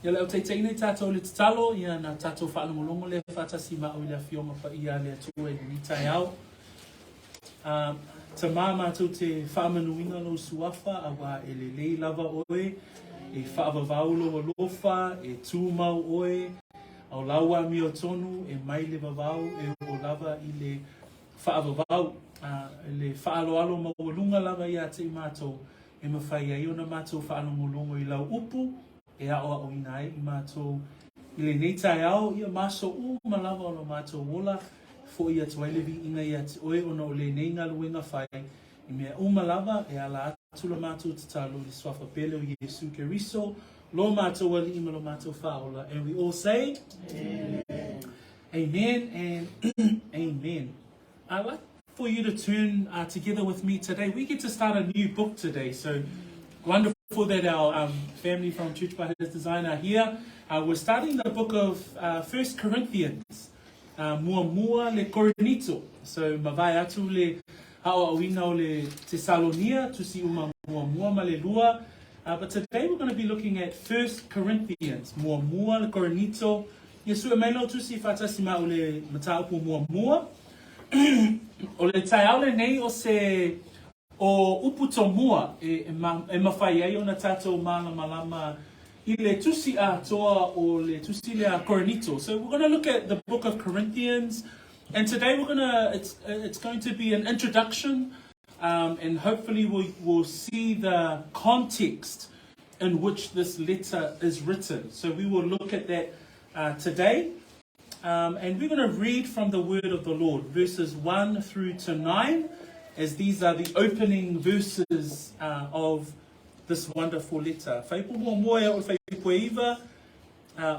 Ia leo te teine tātou le tatalo, ia na tātou whaalongolongo le whatasi mao i le whionga pa ia le atua i ni tai au. Ta mātou te whaamanuinga lo suafa, a wā e le lei lava oe, e whaavavaulo o lofa, e tūmau oe, au laua mi o tonu, e mai le vavau, e o lava i le whaavavau, le whaaloalo maualunga lava ia te mātou, e mawhai ai ona mātou whaalongolongo i lau upu, e aoa o inai i mātou i le nei tai au, ia maso o malawa o mātou wola, fo ia tuailevi inga ia te oe ona o le nei ngā luenga whai, i mea o malawa e ala atula mātou te talo le swafa pele o Yesu Keriso, lo mātou wali ima lo mātou whaola, and we all say, Amen. Amen and Amen. I'd like for you to turn together with me today. We get to start a new book today, so wonderful that our family from Church by His Design are here. We're starting the book of 1 Corinthians, Mua le Korinito. So, mawai atu le hawa awina o le Tesalonia, tusi uma mua ma le lua. But today we're going to be looking at 1 Corinthians, Mua le Korinito. Yesu e mailo tusi fatasima o le mataupu mua. O le tai au le nei o se o upu tomoua e mawhai ai o na tātou malama I le tusi a toa o le tusi le a Korinito. So we're going to look at the book of Corinthians, and today it's going to be an introduction, and hopefully we'll see the context in which this letter is written. So we will look at that today. And we're going to read from the word of the Lord, verses 1 through to 9, as these are the opening verses of this wonderful letter. Whaipo moa o whaipo iwa,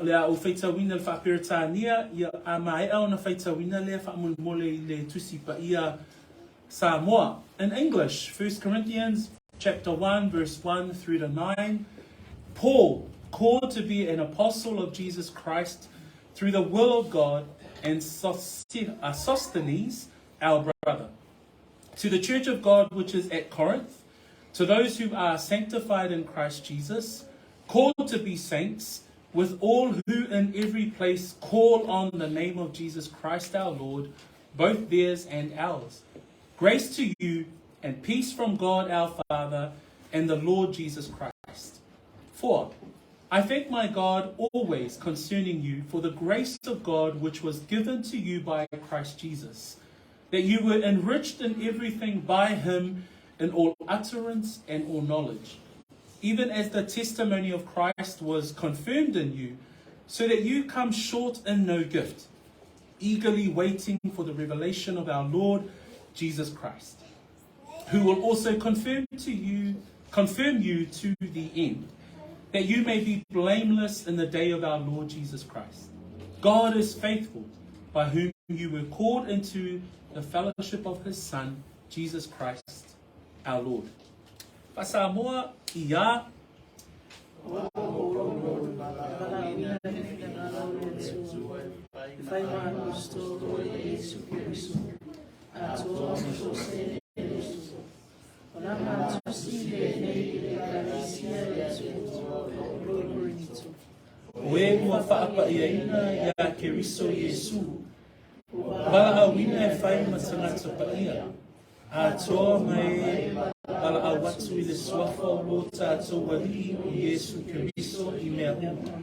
lea o whaitawina le whaperetania, ia a mai au na whaitawina lea whaamole le tusi pa ia Samoa. In English, 1 Corinthians chapter 1, verse 1 through to 9, Paul, called to be an apostle of Jesus Christ, through the will of God, and Sosthenes, our brother, to the church of God which is at Corinth, to those who are sanctified in Christ Jesus, called to be saints, with all who in every place call on the name of Jesus Christ our Lord, both theirs and ours. Grace to you and peace from God our Father and the Lord Jesus Christ. 4. I thank my God always concerning you for the grace of God which was given to you by Christ Jesus, that you were enriched in everything by him in all utterance and all knowledge, even as the testimony of Christ was confirmed in you, so that you come short in no gift, eagerly waiting for the revelation of our Lord Jesus Christ, who will also confirm you to the end, that you may be blameless in the day of our Lord Jesus Christ. God is faithful, by whom you were called into the fellowship of his Son, Jesus Christ, our Lord. Pasamoa ia. Oe ua whaapa ia ina ia Keriso Yesu. Bala awina e whai matangata pa ia. A toa mai bala awatu I le swafa o lo tātou wali o Yesu Keriso I mea uma.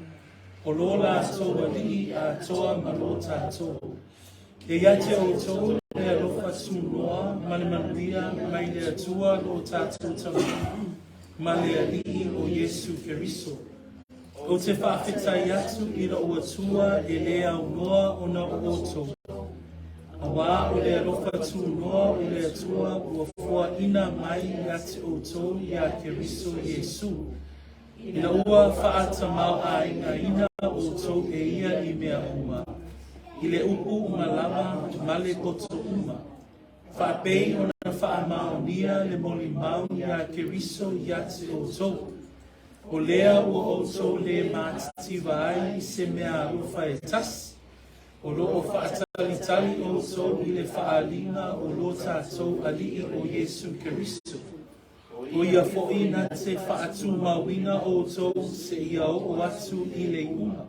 O lola tātou wali a toa ma lo tātou. E iate o tō le alofa tūnoa mani manuia mai le atua lo tātou tamu. Ma le ali o Yesu Keriso. O te whawhitai atu I ra ua tua e lea unoa o na oto. A wā o le alofa tūnoa o le atua ua fua ina mai ate o tō ia Keriso Yesu. Ina ua whaatamau a inga ina o tō e ia I mea uma. I le upu umalama male koto uma. Whaapei o na whaamaunia le moli mau ia Keriso iate o tō. O lea ua o tō le mātiti vai I se mea uwha e tas. O lo o whaatalitali o tō I le whaalina o lo tātou alii o Yesu Keriso. O ia fo'i na te whaatu mawina o tō se ia o atu I le uma.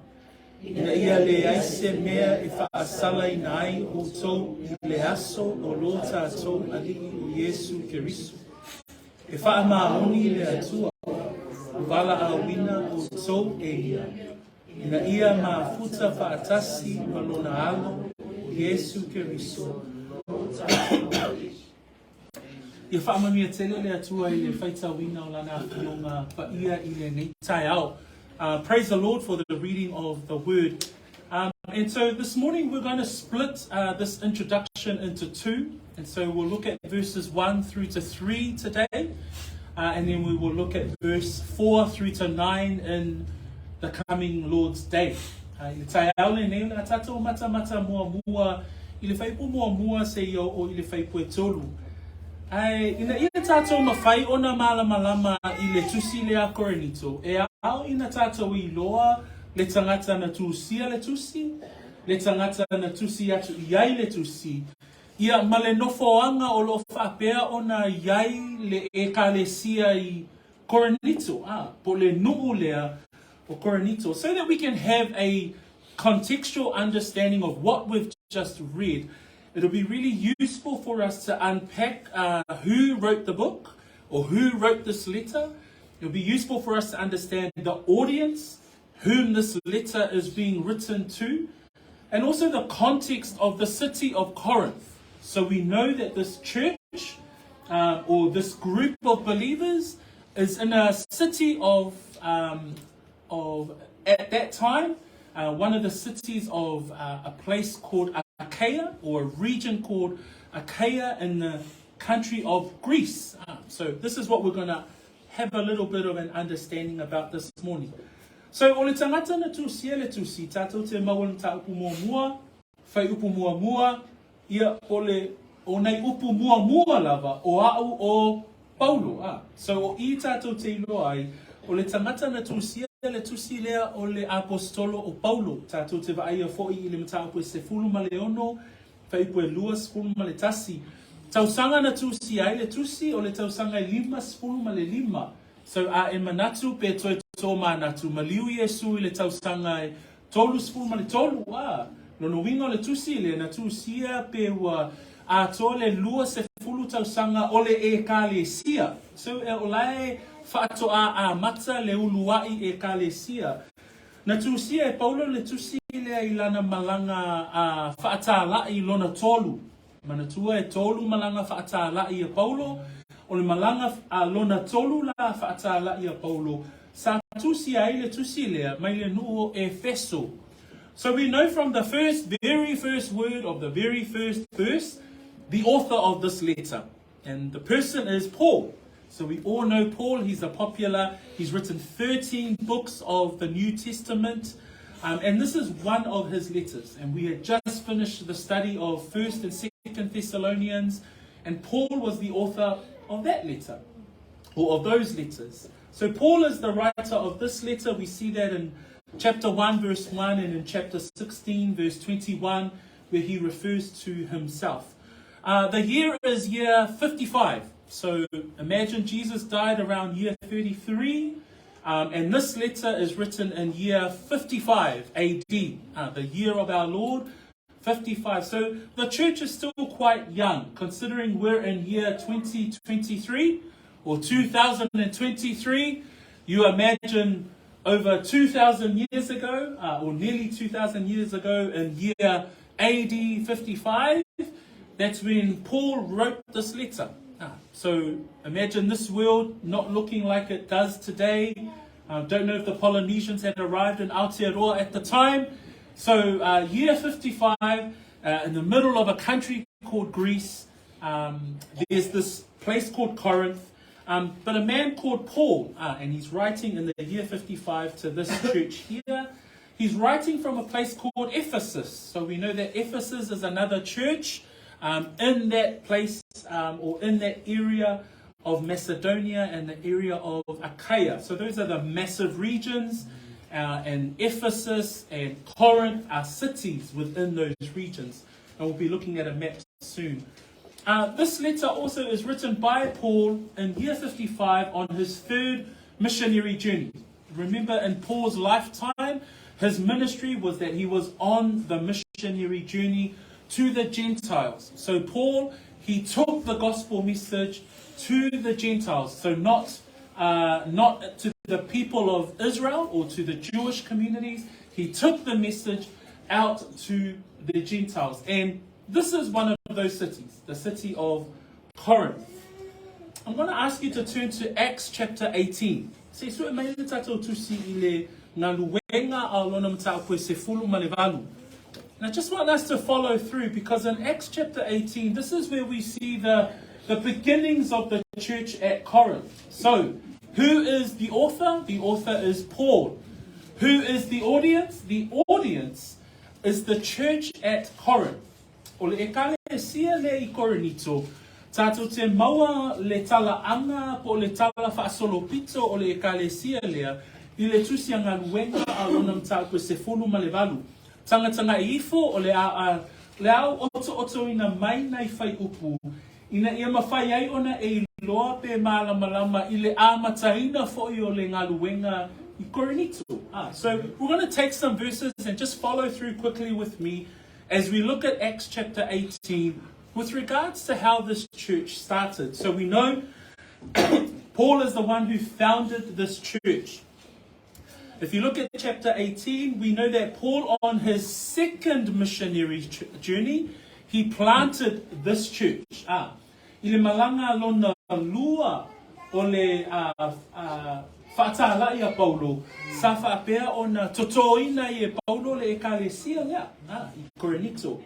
Ina ia le aise mea e whaasala I nai o tō I le aso o lo tātou ali'i o Yesu Keriso. E wha maoni le atua, wala a wina o tō e ia. Ina ia mafuta whaatasi malona alo o Yesu Keriso. Ia whaamamia tele le atua I le whaitawina o lana o ngā paia I le nei tai ao. Praise the Lord for the reading of the word. And so this morning we're going to split this introduction into two. And so we'll look at verses 1 through to 3 today. And then we will look at verse 4 through to 9 in the coming Lord's Day. I tai ao le nei na tatou mata mua mua I le whaipu mua mua se io o I le whaipu e tolu. Ai, ina tātou mawhai o na malama I le tusi le a Korinito. E au ina tātou I loa le tangata na tusia le tusi, le tangata na tusi atu iai le tusi. Ia male nofoanga o lo whapea o na iai le ekalesia I Korinito. Po le nuu lea o Korinito. So that we can have a contextual understanding of what we've just read. It'll be really useful for us to unpack who wrote the book or who wrote this letter. It'll be useful for us to understand the audience, whom this letter is being written to, and also the context of the city of Corinth. So we know that this church or this group of believers is in a city of at that time, one of the cities of a place called Achaia, or a region called Achaia in the country of Greece. So this is what we're going to have a little bit of an understanding about this morning. So o le tangata na tusi le tusi, tātou te mawala ta upu mua mua, whai upu mua mua, ia o nei upu mua mua lava o au o Paulo. So o I tātou te ilo ai, o le tangata na tusi le tusi lea o le apostolo o Paulo, tātou te vaia fo'i I le mataupu e se fulu ma le ono, whaipu e lua sefulu ma le tasi. Tausanga na tusi ai le tusi o le tausanga I lima sefulu ma le lima. So e manatu pe toi tō manatu, maliu Yesu I le tausanga e tolu sefulu ma le tolu. Nono wingo le tusi le na tusia pe ua a tō le lua sefulu tausanga o le e ka le sia. So e olae whaatoa a mata le uluai e kalesia. Na tusia e Paulo le tusi le I lana malanga a whaatālai lona tolu. Manatua e tolu malanga whaatālai a Paulo. O le malanga a lona tolu la whaatālai a Paulo. Sa tusia I le tusi lea mai le nuo e feso. So we know from the very first word of the very first verse, the author of this letter. And the person is Paul. So we all know Paul, he's he's written 13 books of the New Testament. And this is one of his letters. And we had just finished the study of 1st and 2nd Thessalonians. And Paul was the author of that letter, or of those letters. So Paul is the writer of this letter. We see that in chapter 1, verse 1, and in chapter 16, verse 21, where he refers to himself. The year is year 55. So imagine Jesus died around year 33, and this letter is written in year 55 AD, the year of our Lord, 55. So the church is still quite young, considering we're in year 2023 or 2023. You imagine over 2,000 years ago, or nearly 2,000 years ago, in year AD 55, that's when Paul wrote this letter. So imagine this world not looking like it does today. Don't know if the Polynesians had arrived in Aotearoa at the time. So year 55, in the middle of a country called Greece, there's this place called Corinth. But a man called Paul, and he's writing in the year 55 to this church here. He's writing from a place called Ephesus. So we know that Ephesus is another church in that place or in that area of Macedonia and the area of Achaia. So those are the massive regions, and Ephesus and Corinth are cities within those regions. And we'll be looking at a map soon. This letter also is written by Paul in year 55 on his third missionary journey. Remember, in Paul's lifetime, his ministry was that he was on the missionary journey to the Gentiles. So Paul, he took the gospel message to the Gentiles. So not to the people of Israel or to the Jewish communities. He took the message out to the Gentiles. And this is one of those cities, the city of Corinth. I'm going to ask you to turn to Acts chapter 18. Se so e mai tatou tusi ile ngā luenga a lona mta koe se fulu malevalu. And I just want us to follow through, because in Acts chapter 18, this is where we see the beginnings of the church at Corinth. So, who is the author? The author is Paul. Who is the audience? The audience is the church at Corinth. O le ekalesia le I Korinito, tātou te maua le tala anga po le tala whaasolopito o le ekalesia lea, I le tusi ngā luenga a lona mta koe se fulu ma le valu. Tangatanga I ifo o le au oto ina mai nei whai upu. Ina ia mawhai ai ona e loa pe malama I le a mataina fo I o le ngā luenga I Korinito. So we're going to take some verses and just follow through quickly with me as we look at Acts chapter 18 with regards to how this church started. So we know Paul is the one who founded this church. If you look at chapter 18, we know that Paul, on his second missionary journey, he planted this church. Ile malanga lona lua o le whātālai a Paulo, sa whaapea o na totoina I e Paulo le ekalesia lea, I Korinito.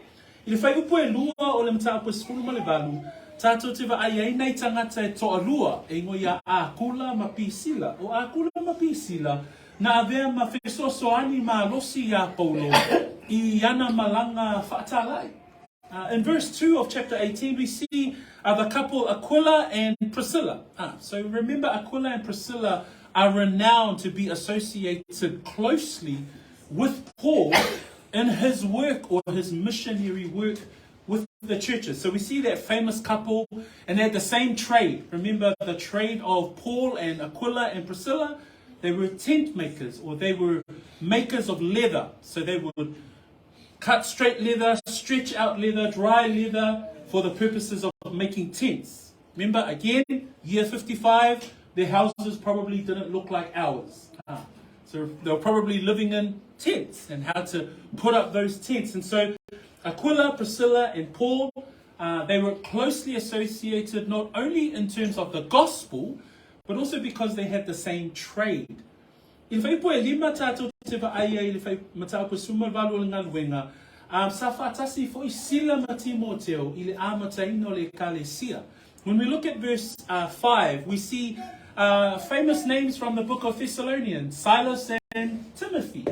I le whai upo e lua o le mtaupo skulu ma le valu, tātou te wa ai nei tangata e toa lua, e ngoi a kula ma pisila, o a kula ma pisila, na avea ma whesosoani ma losi a Paulo, I ana malanga whātālai. In verse 2 of chapter 18, we see the couple Aquila and Priscilla. So remember, Aquila and Priscilla are renowned to be associated closely with Paul in his work or his missionary work with the churches. So we see that famous couple, and they had the same trade. Remember the trade of Paul and Aquila and Priscilla? They were tent makers, or they were makers of leather. So they would cut straight leather, stretch out leather, dry leather for the purposes of making tents. Remember, again, year 55, their houses probably didn't look like ours. So they were probably living in tents and how to put up those tents. And so Aquila, Priscilla, and Paul, they were closely associated not only in terms of the gospel, but also because they had the same trade. I whai poe lima tātou te wa ai ai le whai matau po suma walu o ngā luenga, sa whaatasi fo I sila ma Timoteo I le amataino le ekalesia. When we look at verse 5, we see famous names from the book of Thessalonians, Silas and Timothy.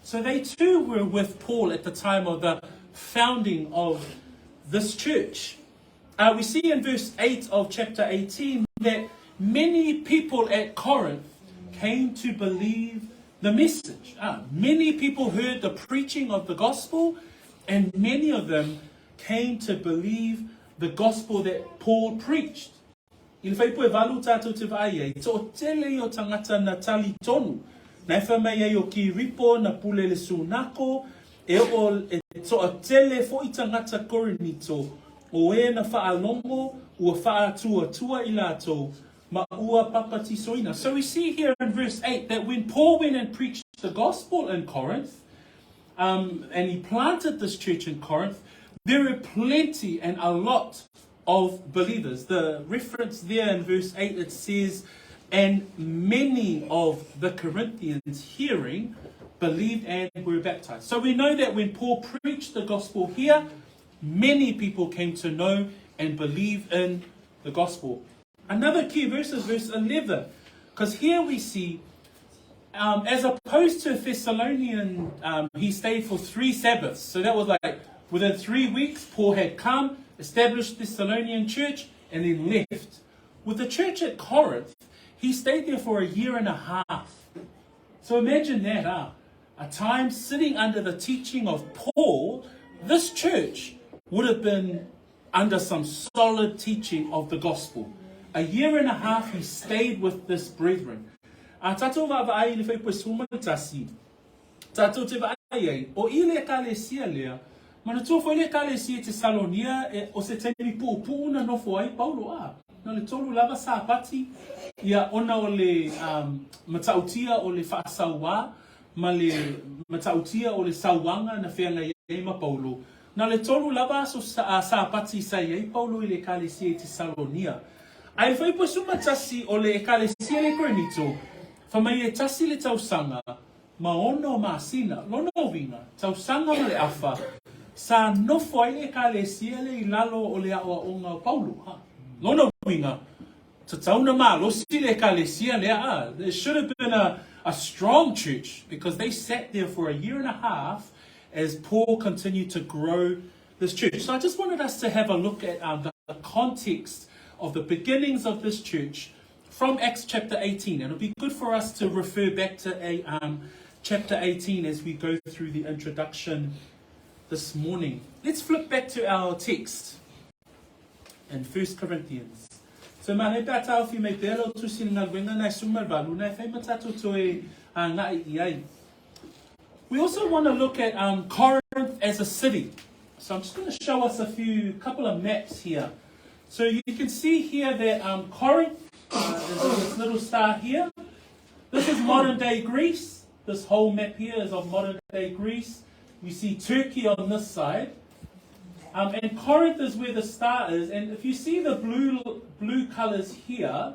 So they too were with Paul at the time of the founding of this church. We see in verse 8 of chapter 18 that many people at Corinth came to believe the message. Many people heard the preaching of the gospel, and many of them came to believe the gospel that Paul preached. I le whaipoe walu tātou te vai ei, tō tele o tangata na tali tonu, na whamai ei o ki ripo na pule le sunako, e o tō tele fo I tangata Korinito, o e na whaalongo, ua whaatua I lātou, ma ua papati soina. So we see here in verse 8 that when Paul went and preached the gospel in Corinth, and he planted this church in Corinth, there were plenty and a lot of believers. The reference there in verse 8, it says, and many of the Corinthians hearing believed and were baptized. So we know that when Paul preached the gospel here, many people came to know and believe in the gospel. Another key verse is verse 11, because here we see, as opposed to Thessalonian, he stayed for 3 Sabbaths. So that was like within 3 weeks, Paul had come, established Thessalonian church, and then left. With the church at Corinth, he stayed there for 1.5 years. So imagine that, a time sitting under the teaching of Paul. This church would have been under some solid teaching of the gospel. A year and a half he stayed with this brethren. Tatou va'ava'ai le whaipua sumatasi. Tatou te va'ai ai. O I le ekalesia lea. Mana tuafo le ekalesia te Salonia o se temi pu'upu'u na nofo ai Paulo a. Na le tolu lava sa pati. Ia ona o le matautia o le whaasaua. Ma le matautia o le sauanga na whenga iei ma Paulo. Na le tolu lava so sa pati sa iei Paulo I le ekalesia te Salonia. Ai whaipua sumatasi o le ekalesia le Korinito. Whamai e tasi le tausanga, ma ono ma sina, lono winga, tausanga ma le afa, sa nofo ai e ka le sia le I lalo o le awa o ngā Paulo. Lono winga, ta tauna ma, lo si le ka le sia le a. There should have been a strong church, because they sat there for a year and a half as Paul continued to grow this church. So I just wanted us to have a look at the context of the beginnings of this church, from Acts chapter 18, and it'll be good for us to refer back to chapter 18 as we go through the introduction this morning. Let's flip back to our text in 1 Corinthians. So mahe pata fi me pelo tusi ngā wenga nai sumar valu nai whai matatu toe ngai iai. We also want to look at Corinth as a city. So I'm just going to show us couple of maps here. So you can see here that Corinth, there's this little star here. This is modern day Greece. This whole map here is of modern day Greece. We see Turkey on this side. And Corinth is where the star is. And if you see the blue colors here,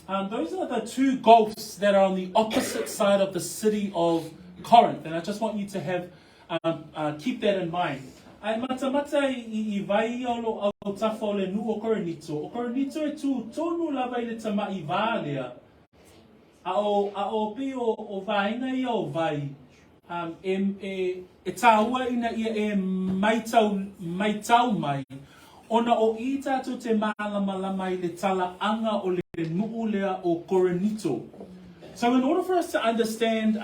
those are the two gulfs that are on the opposite side of the city of Corinth. And I just want you to have keep that in mind. Ai mata I vai o tafo le nu o Korinito. O Korinito e tu tonu lava I le tamai vālea. A o pi o vaina I o vai. E tāua ina ia e maitau mai. Ona o I tātou te malama I le tala anga o le nuu lea o Korinito. So in order for us to understand,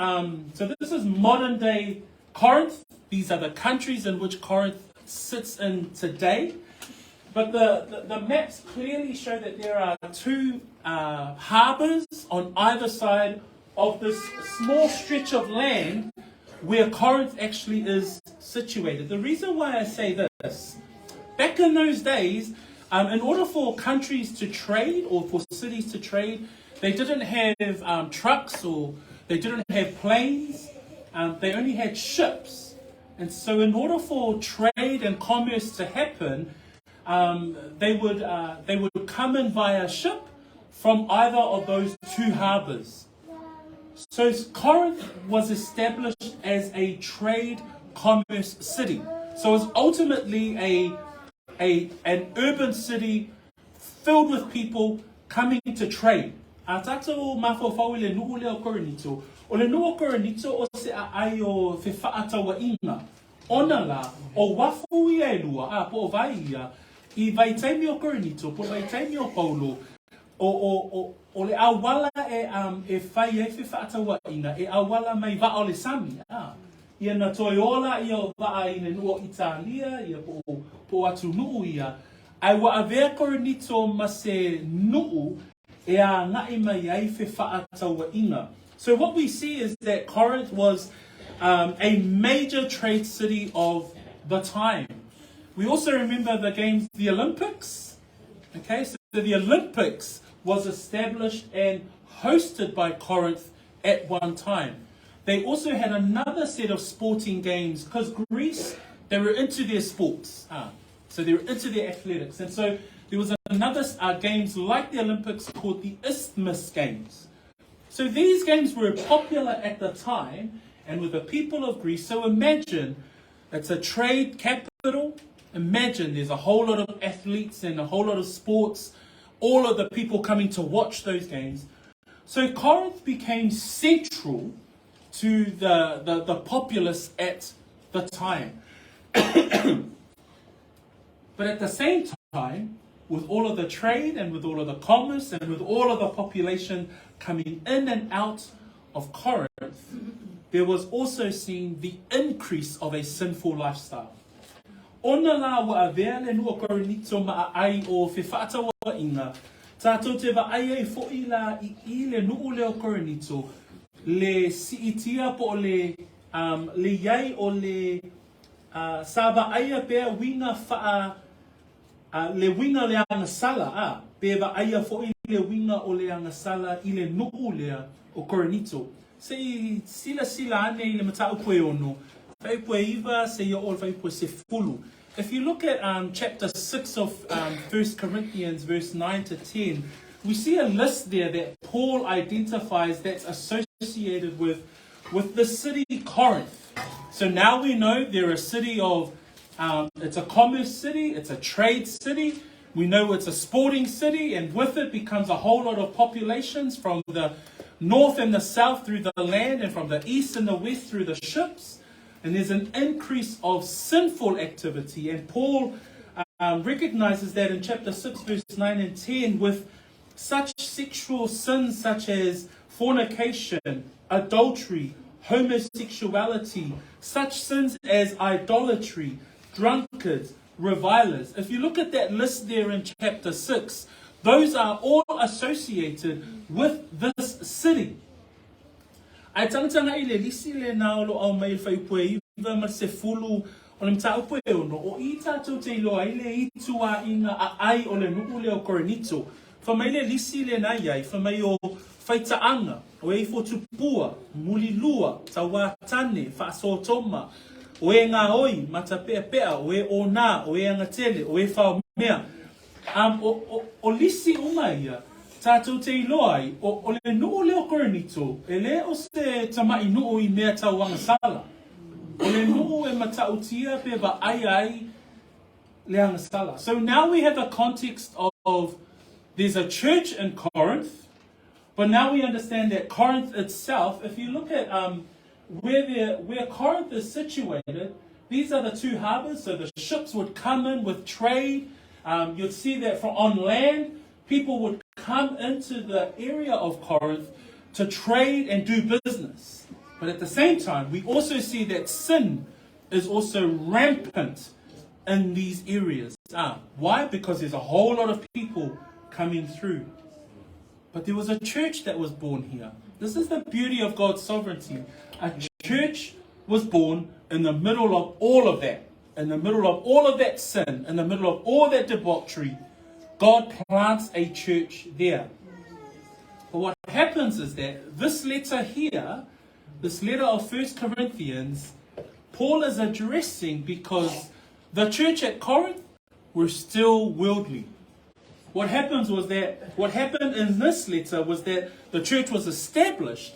so this is modern day Corinth. These are the countries in which Corinth sits in today. But the maps clearly show that there are two harbours on either side of this small stretch of land where Corinth actually is situated. The reason why I say this, back in those days, in order for countries to trade or for cities to trade, they didn't have trucks or they didn't have planes. They only had ships. And so in order for trade and commerce to happen, they would come in via ship from either of those two harbours. So Corinth was established as a trade commerce city. So it was ultimately an urban city filled with people coming to trade. A tātou mawhawhau I le nuu leo Korinito. O le nuu o Korinito o se a ai o whi whaatawa inga. Ona la, o wafu I e lua, a po o vai ia, I vai taimi o Korinito, po vai taimi o Paulo, o le awala e whai e whi whaatawa inga, e awala mai va o le sami. Ia na toiola ia o va I ne nuu o Italia, ia po atu nuu ia. Ai wa avea Korinito ma se nuu, e a ngai mai ai whi whaatawa inga. So what we see is that Corinth was a major trade city of the time. We also remember the Olympics. Okay, so the Olympics was established and hosted by Corinth at one time. They also had another set of sporting games because Greece, they were into their sports. So they were into their athletics. And so there was another games like the Olympics called the Isthmus Games. So these games were popular at the time and with the people of Greece. So imagine it's a trade capital. Imagine there's a whole lot of athletes and a whole lot of sports, all of the people coming to watch those games. So Corinth became central to the populace at the time. But at the same time, with all of the trade and with all of the commerce and with all of the population coming in and out of Corinth, there was also seen the increase of a sinful lifestyle. Ona la wa avea le nua Korinito ma ai o fe whaatawa inga. Tātou te wa ai fo i la I le nuu leo Korinito. Le siitia po le yai o le saba aia pea winga faa le winga le anga sala pe wa aia fo I le winga o le anga sala I le nuu lea o Korinito. Se sila ane I le matau pue ono. Fai pue iwa se yo ol fai pue se fulu. If you look at chapter 6 of 1 Corinthians, verse 9 to 10, we see a list there that Paul identifies that's associated with the city Corinth. So now we know they're a city of, it's a commerce city, it's a trade city. We know it's a sporting city, and with it becomes a whole lot of populations from the north and the south through the land, and from the east and the west through the ships. And there's an increase of sinful activity. And Paul recognizes that in chapter 6, verse 9 and 10, with such sexual sins such as fornication, adultery, homosexuality, such sins as idolatry, drunkards, revilers. If you look at that list there in chapter 6, those are all associated with this city. Ai tangata I le lisi le na lo au mai fai pue iwa ma se fulu o le mtau pue ono o I tātou te ilo ai le itua inga a ai o le nuu leo Korinito. Fa mai le lisi le na iai, fa mai o fai taanga, o e fo tupua, muli lua, tawa tane, fa so toma, o e ngā oi, mata pea pea, o e o nā, o e angatele, o e whao mea. O lisi unga ia, tātou te iloai, o le nuu leo Korinito, e le o se tamai nuu I mea tauanga sala. O le nuu e matautia pe wa ai le anga sala. So now we have a context of there's a church in Corinth, but now we understand that Corinth itself, if you look at where Corinth is situated, these are the two harbors, so the ships would come in with trade. You'd see that from on land, people would come into the area of Corinth to trade and do business. But at the same time, we also see that sin is also rampant in these areas. Why? Because there's a whole lot of people coming through. But there was a church that was born here. This is the beauty of God's sovereignty. A church was born in the middle of all of that. In the middle of all of that sin, in the middle of all that debauchery, God plants a church there. But what happens is that this letter here, this letter of 1 Corinthians, Paul is addressing because the church at Corinth were still worldly. What happened in this letter was that the church was established,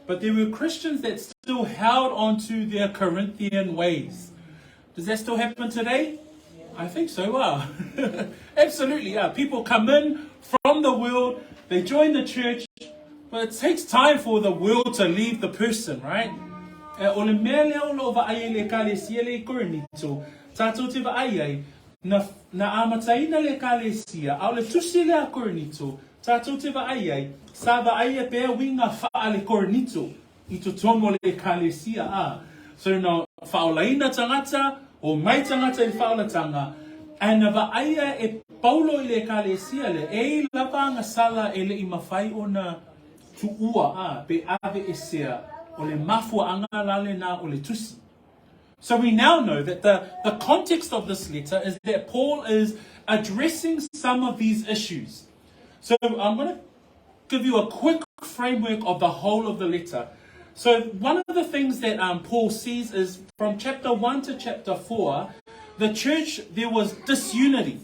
but there were Christians that still held on to their Corinthian ways. Does that still happen today? I think so. Absolutely. People come in from the world, they join the church, but it takes time for the world to leave the person, right? O le mea leo lo va ai le kalesia le Korinito, tātou te va ai na amataina le kalesia, au le tusi le Korinito, tātou te va ai sa va ai pea winga faa le Korinito, I to tomo le kalesia. So no faolaina tangata, o mai tangata I faolatanga, and va ai e paulo le kalesia le, e lavanga sala ele I mawhai ona tuua pe ave esea, o le mafua anga lale na o le tusi. So we now know that the context of this letter is that Paul is addressing some of these issues. So I'm going to give you a quick framework of the whole of the letter. So one of the things that Paul sees is from chapter 1 to chapter 4, the church, there was disunity.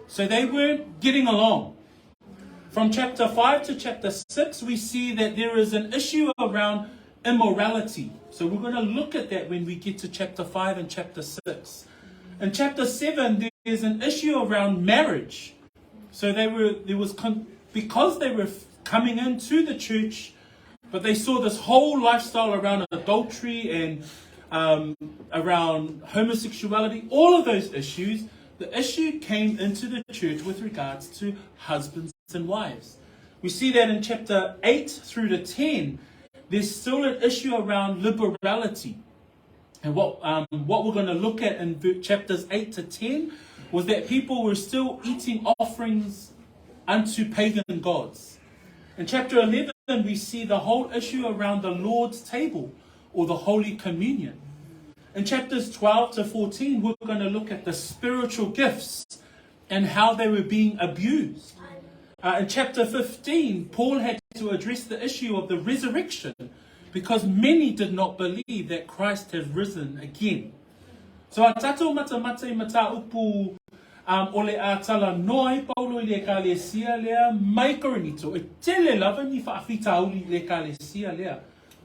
So they weren't getting along. From chapter 5 to chapter 6, we see that there is an issue around immorality. So we're going to look at that when we get to chapter 5 and chapter 6. In chapter 7, there's an issue around marriage. So because they were coming into the church, but they saw this whole lifestyle around adultery and around homosexuality, all of those issues, the issue came into the church with regards to husbands and wives. We see that in chapter 8 through to 10, there's still an issue around liberality. And what we're going to look at in chapters 8 to 10 was that people were still eating offerings unto pagan gods. In chapter 11, we see the whole issue around the Lord's table or the Holy Communion. In chapters 12 to 14, we're going to look at the spiritual gifts and how they were being abused. In chapter 15, Paul had to address the issue of the resurrection because many did not believe that Christ has risen again. So, a tatou mata upu ole a tala noi paulo le kalesia lea mai Korinito. E tele lava ni whaafitauli le kalesia lea.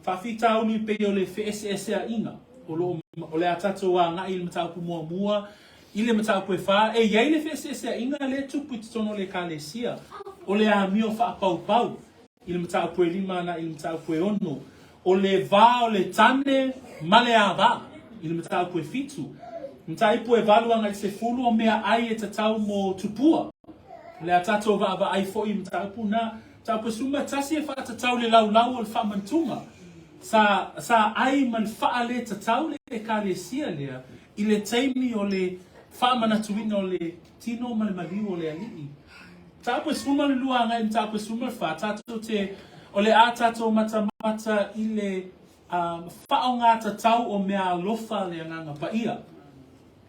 Whaafitauli pe o le wheesea inga. Ole a tatou a ngai le mata upu mua mua. Ile mata upu e wha. E iei le wheesea inga le tupu tono le kalesia. Ole a mio whaapau pau. Ile mata upu e lima na ile mata upu e ono. Ole va o le tane male a va. Ile mata upu e fitu. Mta ipu e valua ngai se fulu o mea ai e tatau mo tupua. Le atato va ava ai foi mta ipu na ta ipu suma tasi e wha tatau le lau lau o le wha mantunga. Sa ai man wha le tatau le e ka le sia lea i le teimi o le wha manatuina o le tino male maliu o le alii. Ta ipu suma le lua ngai mta ipu suma le wha tato te o le atato mata mata i le wha o ngā tatau o mea lofa le nganga pa ia.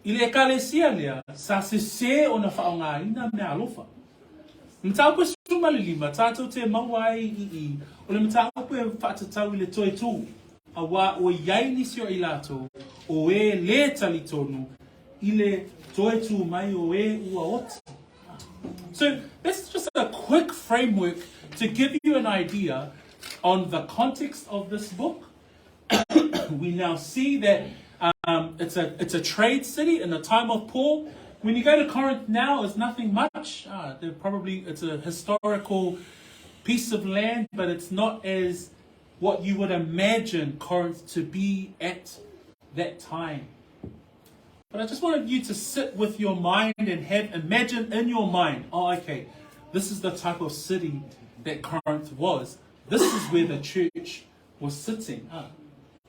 Ile ekalesia lea, sa se o na whaonga ina mea alofa. Mtaupu suma le lima, tātou te mawai i. O le mtaupu e whaatatau i le toi tū. A wā o iai nisio i lato, o e le tali tonu, i le toi tū mai o e ua oti. So, this is just a quick framework to give you an idea on the context of this book. We now see that it's a trade city in the time of Paul. When you go to Corinth now, it's nothing much. It's a historical piece of land, but it's not as what you would imagine Corinth to be at that time. But I just wanted you to sit with your mind and imagine in your mind, oh, okay, this is the type of city that Corinth was. This is where the church was sitting.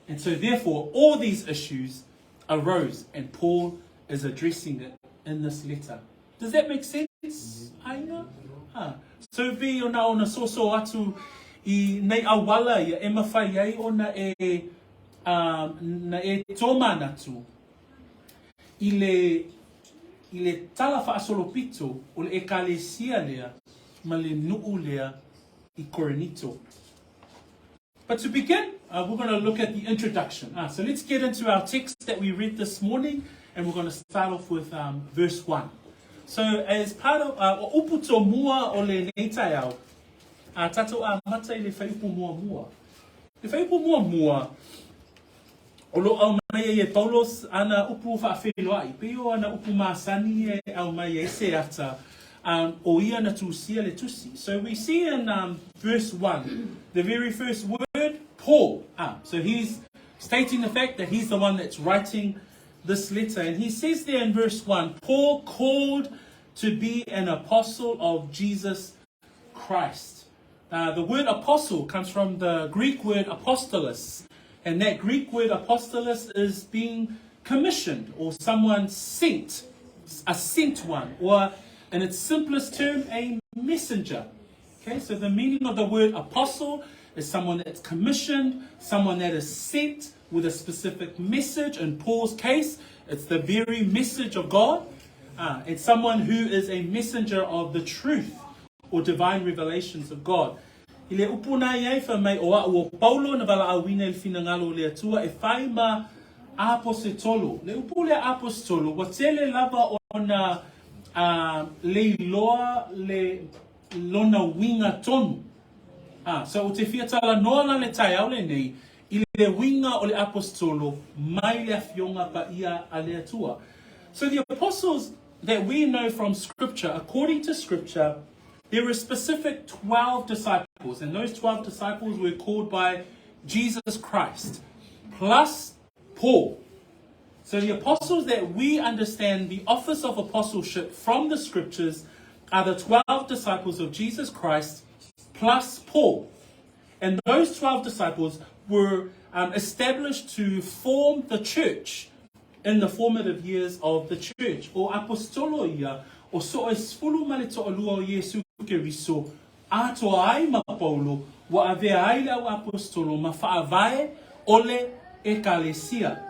And so therefore, all these issues arose, and Paul is addressing it in this letter. Does that make sense? Aina? So vi ona soso atu I nei awala ia e mawhai ai ona na e toma natu. I le tala whaasolopito o le ekalesia lea ma le nuu lea I Korinito. But to begin, we're going to look at the introduction. So let's get into our text that we read this morning, and we're going to start off with verse 1. So as part of upu tomoua o le neitai au, tato a matai le whaipu mua mua. Le whaipu mua mua, o lo au mai e Paulos ana upu whaawhiloai. Peo ana upu maasani e au mai e se ata. O ia na tusi le tusi. So we see in verse 1, the very first word, Paul. So he's stating the fact that he's the one that's writing this letter. And he says there in verse 1, Paul called to be an apostle of Jesus Christ. The word apostle comes from the Greek word apostolos. And that Greek word apostolos is being commissioned or someone sent, a sent one, or in its simplest term, a messenger. Okay, so the meaning of the word apostle is someone that's commissioned, someone that is sent with a specific message. In Paul's case, it's the very message of God. It's someone who is a messenger of the truth or divine revelations of God. I le upuna iai wha mai o o Paulo na wala awina il finangalo le atua e whai ma apostolo. Le upu le apostolo, wa tele lava o na le loa le lona winga tonu. So o te whiatala noa na le tai au le nei, I le winga o le apostolo, mai le afionga pa ia a le atua. So the apostles that we know from Scripture, according to Scripture, there were specific 12 disciples, and those 12 disciples were called by Jesus Christ, plus Paul. So the apostles that we understand the office of apostleship from the Scriptures are the 12 disciples of Jesus Christ, plus Paul. And those 12 disciples were established to form the church in the formative years of the church. O apostolo ia, o so esfulu male to alua o Yesu Keriso, ato ai ma Paulo, wa ave ai o apostolo, ma faavae ole ekalesia.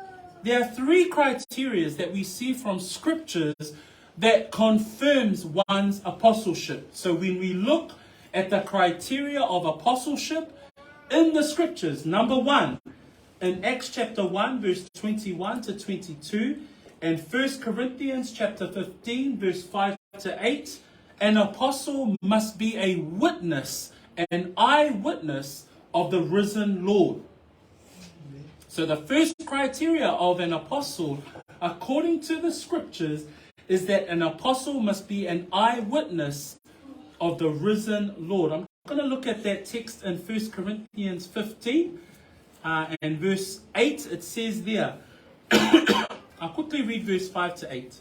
There are three criteria that we see from scriptures that confirms one's apostleship. So when we look at the criteria of apostleship in the scriptures, number one, in Acts chapter 1, verse 21 to 22, and 1 Corinthians chapter 15, verse 5 to 8, an apostle must be a witness, an eyewitness of the risen Lord. So the first criteria of an apostle, according to the scriptures, is that an apostle must be an eyewitness of the risen Lord. I'm going to look at that text in 1 Corinthians 15 and verse 8. It says there, I'll quickly read verse 5 to 8.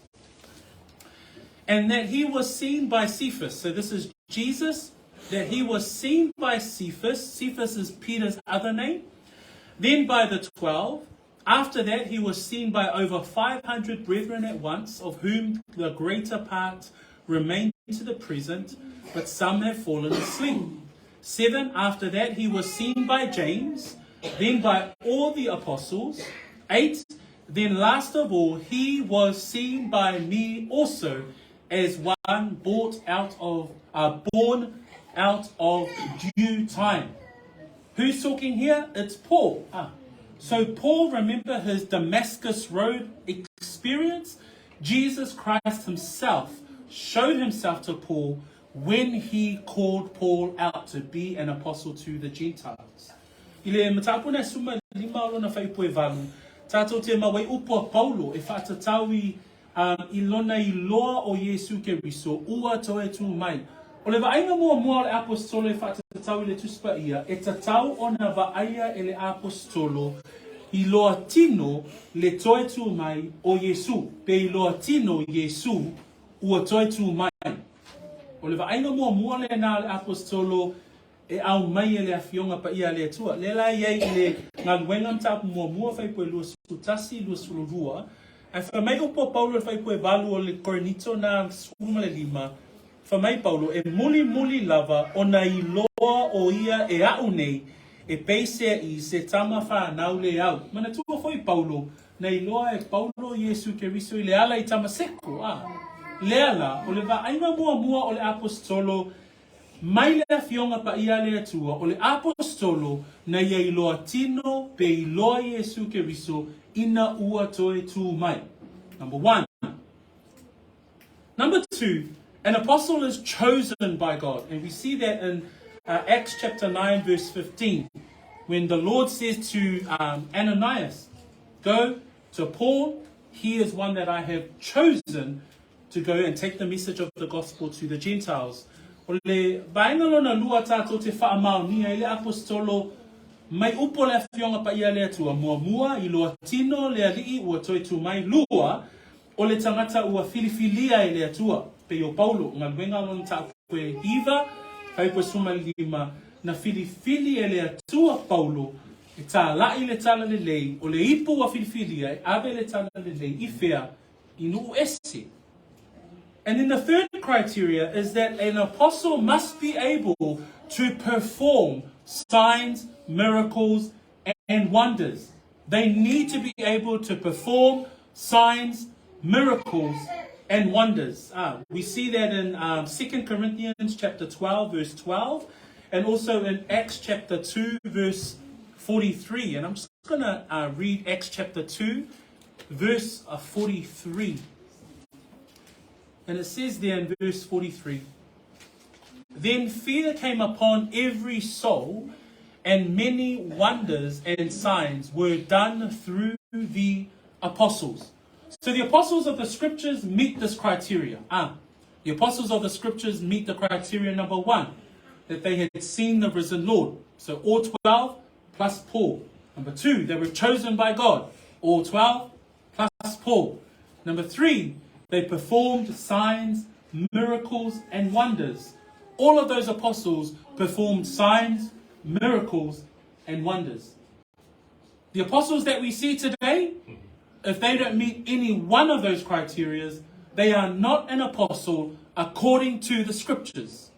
And that he was seen by Cephas. So this is Jesus, that he was seen by Cephas. Cephas is Peter's other name. Then by the 12. After that, he was seen by over 500 brethren at once, of whom the greater part remain to the present, but some have fallen asleep. 7. After that, he was seen by James, then by all the apostles. 8. Then last of all, he was seen by me also, as one born out of due time. Who's talking here? It's Paul. So Paul, remember his Damascus Road experience? Jesus Christ himself showed himself to Paul when he called Paul out to be an apostle to the Gentiles. Ile matapuna suma lima lona faipo evalu. Tato te mawai upo Paulo e whaatatawi ilona iloa o Yesu Keriso ua toe tu mai. O le vaenga mua le apostolo e whaatatawi le tuspa ia, e tatau ona vaaya e le apostolo i loa tino le toe tu mai o Yesu. Pe i loa tino Yesu ua toe tu mai. O le vaenga mua le na le apostolo e au mai e le afionga pa ia le atua. Le la iei le ngaluenga mtapu mua whaipo e lua sutasi, lua sulurua. E whamai upo Paulo e whaipo e valu o le Korinito na suma le lima. Whamai Paulo e muli lava o na i loa o ia e au nei e peisea i se tama whanau le au. Mana tua foi Paulo na i loa e Paulo Yesu Keriso i le ala i tama seko. Le ala o le vaenga mua o le apostolo mai le afionga pa ia le atua o le apostolo na ia i loa tino pe i loa Yesu Keriso ina ua toe tu mai. Number one. Number two, an apostle is chosen by God. And we see that in Acts chapter 9 verse 15. When the Lord says to Ananias, go to Paul, he is one that I have chosen to go and take the message of the gospel to the Gentiles. O le vaenga lona lua tātou te whaamau ni e le apostolo mai upo le awhionga pa ia le atua mua i loa tino le alii ua toi tu mai lua o le tangata ua filifilia e le atua. Pe o Paulo, ngā luenga lona tātou e hiva, haipo suma lima na filifili e le atua Paulo e tā lai le tala le lei o le ipu ua filifilia e ave le tala le lei I whea I nuu ese. And then the third criteria is that an apostle must be able to perform signs, miracles, and wonders. They need to be able to perform signs, miracles, and wonders. We see that in 2 Corinthians chapter 12, verse 12, and also in Acts chapter 2, verse 43. And I'm just going to read Acts chapter 2, verse 43. And it says there in verse 43, then fear came upon every soul, and many wonders and signs were done through the apostles. So the apostles of the scriptures meet this criteria. The apostles of the scriptures meet the criteria number one, that they had seen the risen Lord. So all 12 plus Paul. Number two, they were chosen by God. All 12 plus Paul. Number three, they performed signs, miracles, and wonders. All of those apostles performed signs, miracles, and wonders. The apostles that we see today, if they don't meet any one of those criteria, they are not an apostle according to the scriptures.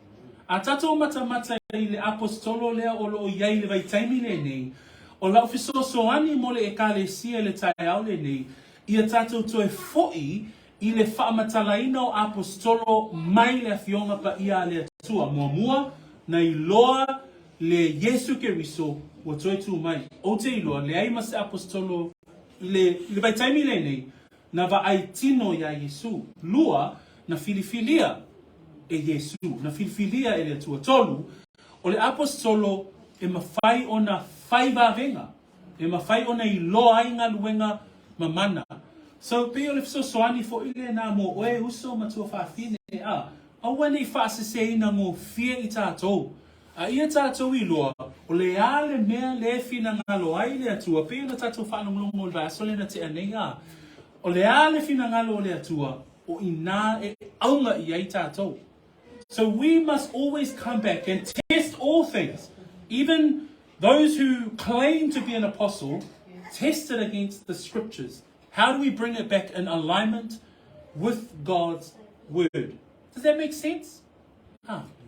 A tatou mata I le apostolo lea o lo iai le vaitaimi le nei, o lau fisosoani mo le ekalesia le tai au le nei, ia tatou toe fo'i I le whaamatalaina o apostolo mai le fionga pa ia le atua mua na I loa le Yesu Keriso wa toi tu mai. O te iloa le ai mas apostolo le vaitaimi le nei na va aitino ia Yesu. Lua na filifilia e Yesu, na filifilia e le atua tolu o le apostolo e mawhai o na whaivavenga, e mawhai o na I loa inga luenga mamana. So pe o le fisosoani fo ile na mo oe uso matua whaafine a wane I whaaseseina ngō fia I tātou. A ia tātou I loa, o le ale mea le fina ngalo ai le atua, pe na tātou whanonglongo le vaso le na te anei a. O le ale fina ngalo le atua, o ina e aunga I ai tātou. So we must always come back and test all things. Even those who claim to be an apostle, test it against the scriptures. How do we bring it back in alignment with God's word? Does that make sense?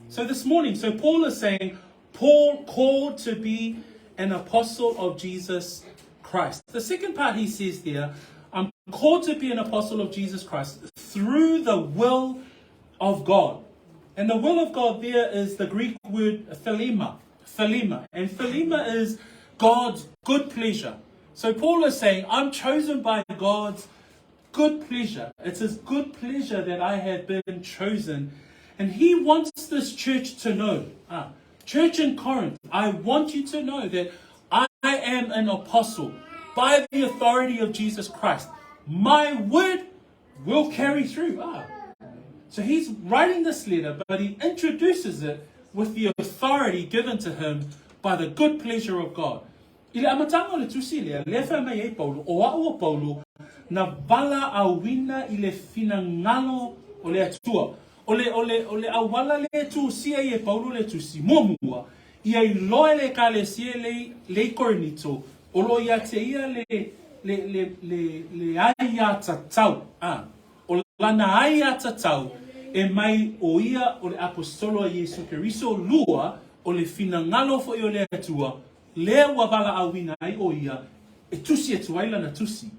So this morning, so Paul is saying, Paul called to be an apostle of Jesus Christ. The second part he says there, I'm called to be an apostle of Jesus Christ through the will of God. And the will of God there is the Greek word thelema. And thelema is God's good pleasure. So Paul is saying, I'm chosen by God's good pleasure. It's His good pleasure that I have been chosen. And He wants this church to know, church in Corinth, I want you to know that I am an apostle by the authority of Jesus Christ. My word will carry through. So he's writing this letter, but he introduces it with the authority given to him by the good pleasure of God. I le amatanga o le tusi lea, le wha mai e Paulo, o au Paulo, na vala awina I le finangalo o le atua. O le awala le tusia I e Paulo le tusi, mua, I ai loe le kalesia le Korinito, o lo ia te ia le aia tatau. O lana aia tatau, e mai o ia o le apostolo a Yesu Keriso lua, o le finangalo fo I o le atua, lea wabala awina ai o ia, e tusi e tuaila na tusi.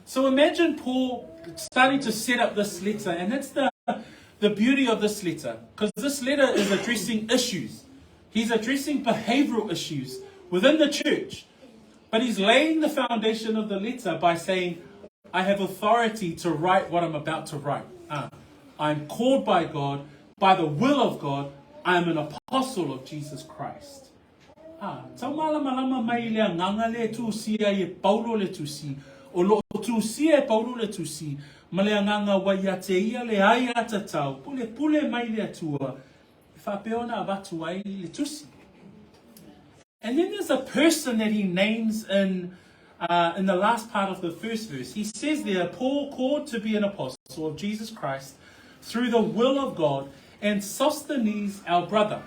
So imagine Paul starting to set up this letter, and that's the beauty of this letter, because this letter is addressing issues. He's addressing behavioral issues within the church, but he's laying the foundation of the letter by saying, I have authority to write what I'm about to write. I'm called by God, by the will of God, I'm an apostle of Jesus Christ. Tau malama mai lea nganga le tusia I Paulo le tusi, o lo tusia e Paulo le tusi, ma lea nganga waia te ia le aia tatau, pule mai le atua, whapeona abatu ai le tusi. And then there's a person that he names in the last part of the first verse. He says there, Paul called to be an apostle of Jesus Christ through the will of God, and Sosthenes, our brother.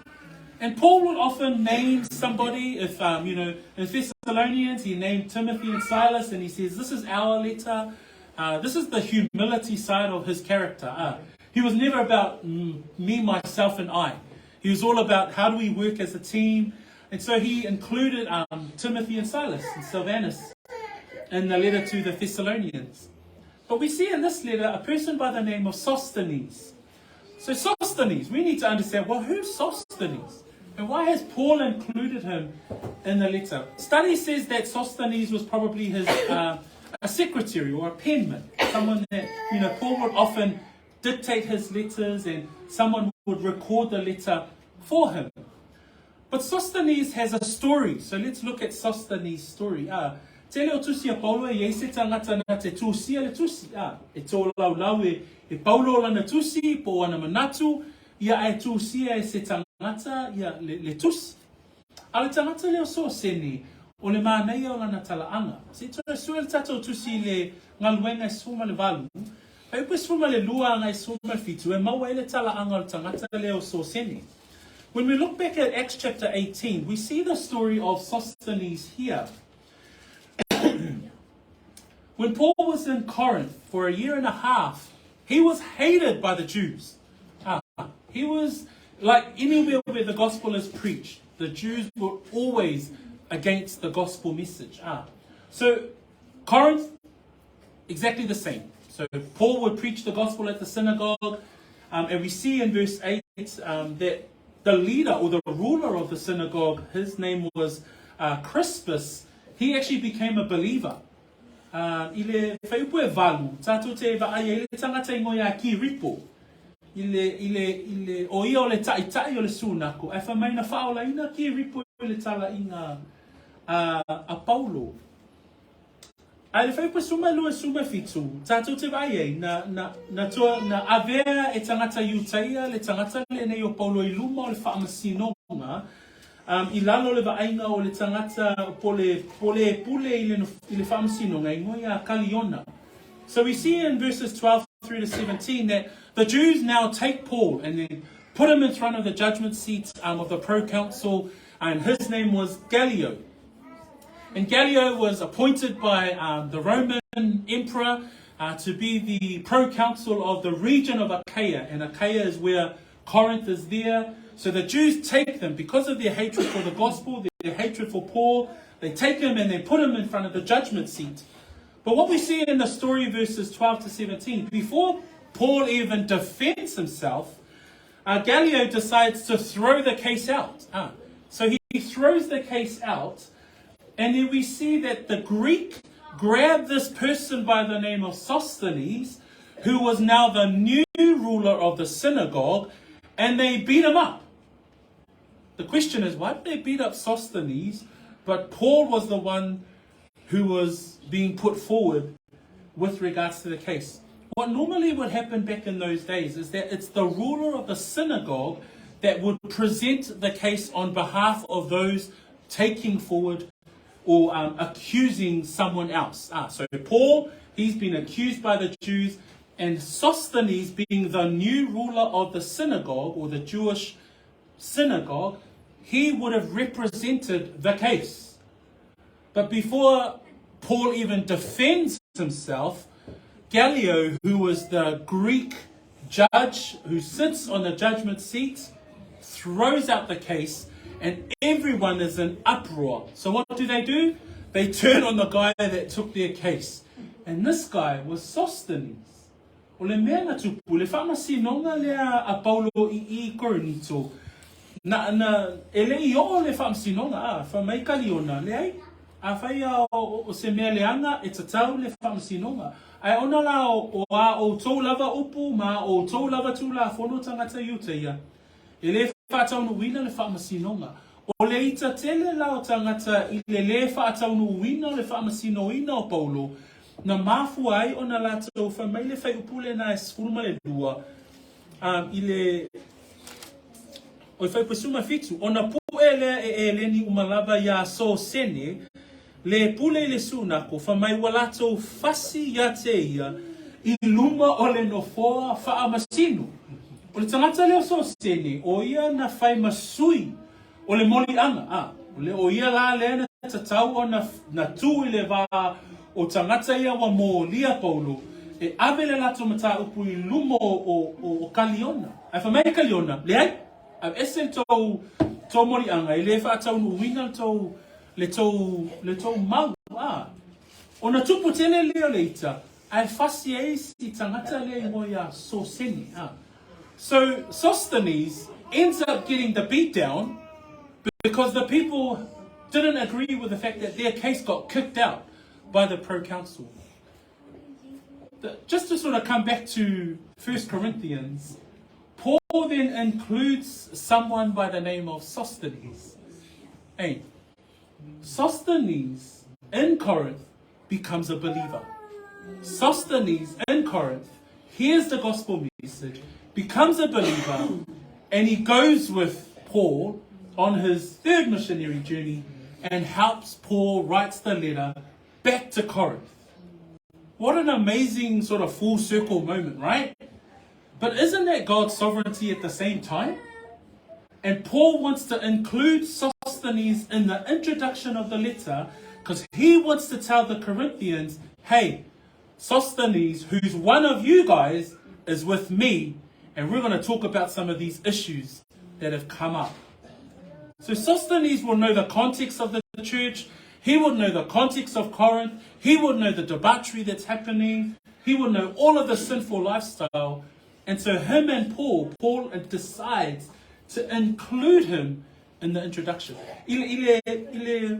And Paul would often name somebody, if, in Thessalonians, he named Timothy and Silas, and he says, this is our letter. This is the humility side of his character. He was never about me, myself, and I. He was all about how do we work as a team. And so he included Timothy and Silas and Silvanus in the letter to the Thessalonians. But we see in this letter a person by the name of Sosthenes. So Sosthenes, we need to understand, well, who's Sosthenes? And why has Paul included him in the letter? Study says that Sosthenes was probably his a secretary or a penman, someone that Paul would often dictate his letters, and someone would record the letter for him. But Sosthenes has a story, so let's look at Sosthenes' story. Tele o tusi a Paulo e se tangata na te tusi le tusi. E tō lau e Paulo lana tusi, po ana manatu, ia e tusi e se tangata ia le tusi. A le tangata leo so sene, o le mānei o lana talaanga. Se tō suel tato tusi le ngaluenga e suma le valu, e upe suma le lua ngai suma fitu, e maua e le talaanga o le tangata leo so sene. When we look back at Acts chapter 18, we see the story of Sosthenes here. When Paul was in Corinth for a year and a half, he was hated by the Jews. He was, like anywhere where the gospel is preached, the Jews were always against the gospel message. So Corinth, exactly the same. So Paul would preach the gospel at the synagogue, and we see in verse 8 that the leader or the ruler of the synagogue, his name was Crispus, he actually became a believer. Ile whaiupue valu, tātou te vaaia ile tangata ingo ia ki ripo. Ile o ia o le tai o le sūnako, e whamaina whaola ina ki ripo ile tala inga a Paulo. A le whaipua suma lua suma fitu, tātou te vaaia na avea e tangata iutaia, le tangata le nei o Paulo I luma o le whaamasinonga, I lalo le vaainga o le tangata pole ile whaamasinonga, ingo ia kaliona. So we see in verses 12 through to 17 that the Jews now take Paul and then put him in front of the judgment seat of the proconsul, and his name was Gallio. And Gallio was appointed by the Roman emperor to be the proconsul of the region of Achaia. And Achaia is where Corinth is there. So the Jews take them because of their hatred for the gospel, their hatred for Paul. They take him and they put him in front of the judgment seat. But what we see in the story, verses 12 to 17, before Paul even defends himself, Gallio decides to throw the case out. So he throws the case out, and then we see that the Greek grabbed this person by the name of Sosthenes, who was now the new ruler of the synagogue, and they beat him up. The question is, why did they beat up Sosthenes, but Paul was the one who was being put forward with regards to the case? What normally would happen back in those days is that it's the ruler of the synagogue that would present the case on behalf of those taking forward or accusing someone else. So Paul, he's been accused by the Jews, and Sosthenes, being the new ruler of the synagogue or the Jewish synagogue, he would have represented the case. But before Paul even defends himself, Gallio, who was the Greek judge who sits on the judgment seat, throws out the case, and everyone is in uproar. So what do? They turn on the guy that took their case. And this guy was Sosthenes. O le mea na tupu, le whaamasinonga lea a Paulo I Korinito. Ele I o le whaamasinonga, whamaikali ona, leai. A whaia o se mea leanga, e tatau le whaamasinonga. Ai ona la o tau lava upu, ma o tau lava tula, whono tangata iuteia. Ele whaataunu wina le whaamasinonga. O le ita tele lao tangata I le whaataunu wina le whaamasinoina o Paulo. Na mafu ai ona lato whamaile whai upule na esfuruma le dua. I o whai pasuma fitu. Ona puele e leni umalava ya so sene. Le pule le sunako whamai walato fasi ya teia. I luma o le nofoa whaamasino. O le tangata leo so sene, o ia na whai masui, o le moli anga, o ia la lea na tatau o na tū I le wā, o tangata ia wa mō lia Paulo, e awe le lato mata upu I lumo o kaliona. Ai whamai kaliona, leai, au ese tō moli anga, I le whaatau nu wina le tō mau, o na tupu tele leo leita, ai whasi e si tangata lea mo ia so sene, So Sosthenes ends up getting the beat down because the people didn't agree with the fact that their case got kicked out by the proconsul. Just to sort of come back to 1 Corinthians, Paul then includes someone by the name of Sosthenes. Hey, Sosthenes in Corinth becomes a believer. Sosthenes in Corinth hears the gospel message, becomes a believer, and he goes with Paul on his third missionary journey and helps Paul, writes the letter back to Corinth. What an amazing sort of full circle moment, right? But isn't that God's sovereignty at the same time? And Paul wants to include Sosthenes in the introduction of the letter because he wants to tell the Corinthians, hey, Sosthenes, who's one of you guys, is with me, and we're going to talk about some of these issues that have come up. So Sosthenes will know the context of the church. He would know the context of Corinth. He would know the debauchery that's happening. He would know all of the sinful lifestyle. And so him and Paul decides to include him in the introduction. Ile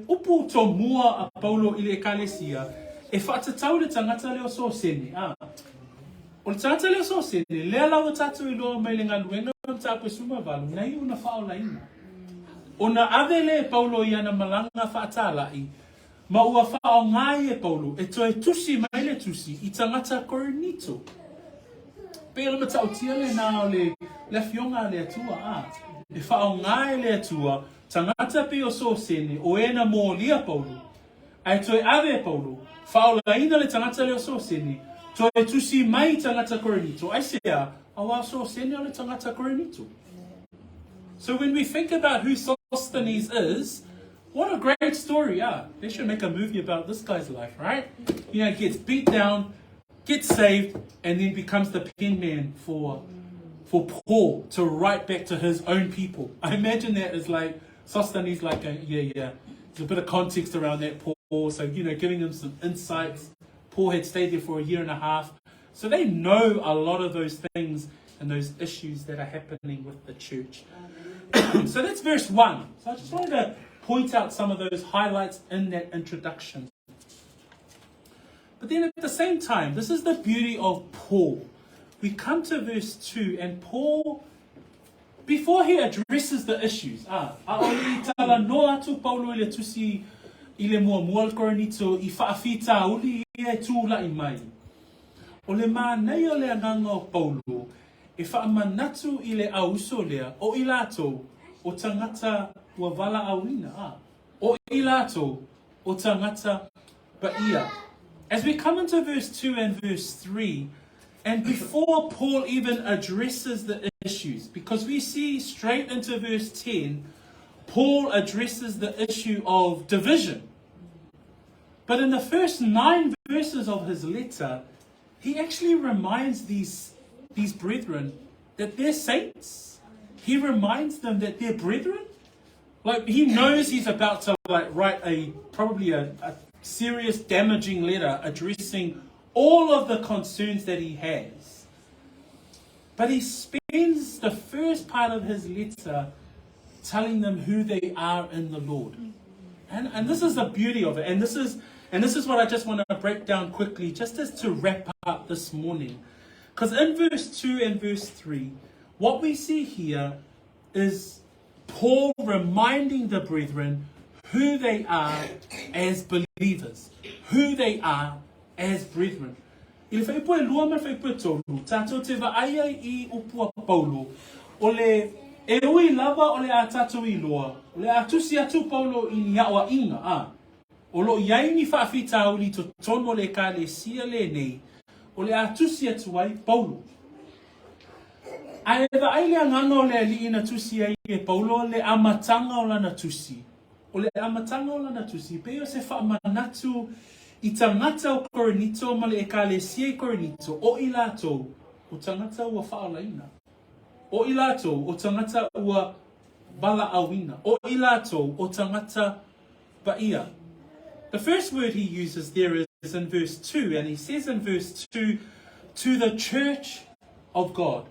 upu tomoua a Paulo ile ekalesia e whatatau le tangata leo so sene. O le tangata leo so sene, lea lau tatu I loa mai le ngaluenga mtape sumavalu, nei una whaolaina. Ona avele Paulo iana malanga whaatalai, ma ua whao ngai e Paulo, e toe tusi mai le tusi, I tangata Korinito. Pēla matau tia le nā le fionga le atua e whao ngai le atua, tangata pe o so sene, o ena mō lia Paulo. Ai toe ave Paulo, whao laina le tangata le o so sene, toe tusi mai tangata Korinito. Ai sea, awa so sene o le tangata Korinito. So when we think about who Sosthenes is, what a great story. They should make a movie about this guy's life, right? You know, he gets beat down, gets saved, and then becomes the pen man for Paul to write back to his own people. I imagine that is like Sosthenes, like there's a bit of context around that Paul, so you know, giving them some insights. Paul had stayed there for a year and a half, so they know a lot of those things and those issues that are happening with the church. So that's verse 1. So I just wanted to point out some of those highlights in that introduction. But then at the same time, this is the beauty of Paul. We come to verse 2, and Paul, before he addresses the issues, aoli tala noa tu Paulo ile tusi ile mua Korinito I whaafita uli e tūla I mai. O le mā nei o le anganga o Paulo, e whaamanatu ile auso lea, o ilato o tangata ua wala awina. O ilato o tangata baia. As we come into verse 2 and verse 3, and before Paul even addresses the issues, because we see straight into verse 10, Paul addresses the issue of division. But in the first 9 verses of his letter, he actually reminds these brethren that they're saints. He reminds them that they're brethren. Like, he knows he's about to write probably a serious damaging letter addressing all of the concerns that he has. But he spends the first part of his letter telling them who they are in the Lord. And this is the beauty of it. And this is what I just want to break down quickly, just as to wrap up this morning. Because in verse 2 and verse 3, what we see here is Paul reminding the brethren who they are as believers, who they are as brethren. Ile whai poe lua ma whai poe tolu, tātou te waaia I upua Paulo, o le e ui lava o le a tātou I loa, o le a tusi atu Paulo I ni awa inga, o lo iai ni whaafita uli to tono le ka le sia le nei, o le a tusi atu ai Paulo. Ai ai le anganga o le ali ina tusi ai e Paulo le amatanga o lana tusi. O le amatanga o lana tusi, peo se whaamanatu I tangata o Korinito ma le ekalesia I Korinito, o ilato o tangata ua whaalaina. O ilato o tangata ua bala awina. O ilato o tangata baia. The first word he uses there is in verse 2, and he says in verse 2, to the church of God.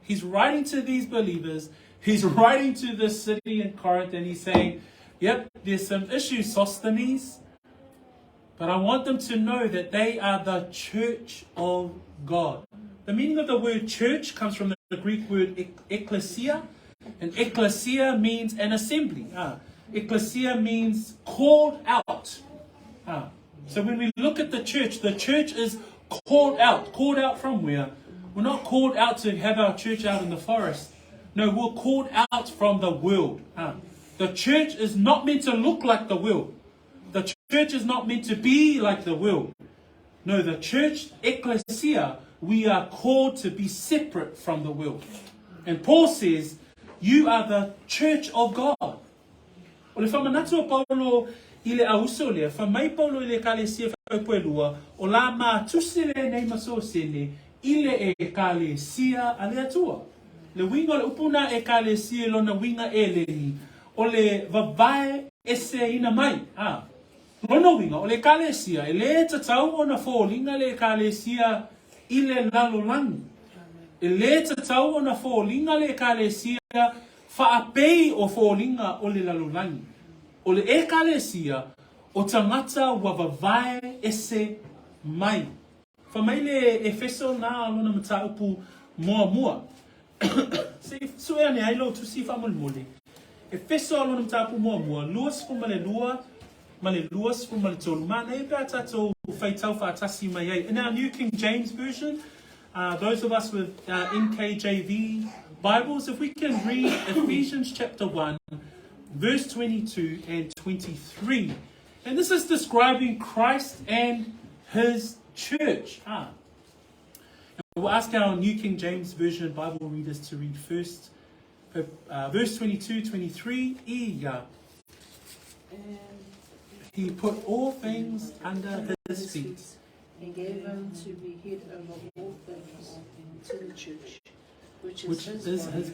He's writing to these believers, he's writing to the city in Corinth, and he's saying, yep, there's some issues, Sosthenes, but I want them to know that they are the church of God. The meaning of the word church comes from the Greek word ecclesia, and ecclesia means an assembly. Ecclesia means called out. So when we look at the church is called out. Called out from where? We're not called out to have our church out in the forest. No, we're called out from the world. The church is not meant to look like the world. The church is not meant to be like the world. No, the church, ecclesia, we are called to be separate from the world. And Paul says, you are the church of God. O le whamanatu o Paulo le auso le, fa mai paulo le kalesia whaipuelua, o la mā tusi le nei maso sene, ile e kalesia ale atua. Le winga le upuna e kalesia lona winga e lehi, o le vavae ese ina mai. Lona winga, o le kalesia, e le tatau o na fōlinga le kalesia ile lalolangi. E le tatau o na fōlinga le kalesia whaapei o fōlinga o le lalolangi. O le e kalesia o tangata wa vavae ese mai. Whamai le Efeso nā alona mata upu mua mua. Se sue ane ailo tusi whamolmole. Efeso alona mata upu mua mua. Luas fumale lua. Male luas fumale tolu. Mana e pēr tato whaitau whaatasi mai ai. In our New King James Version, those of us with NKJV Bibles, if we can read Ephesians chapter 1, verse 22 and 23. And this is describing Christ and his church. We'll ask our New King James Version Bible readers to read first. Verse 22, 23. And he put all things under his feet. And gave him to be head over all things to the church, which is his body,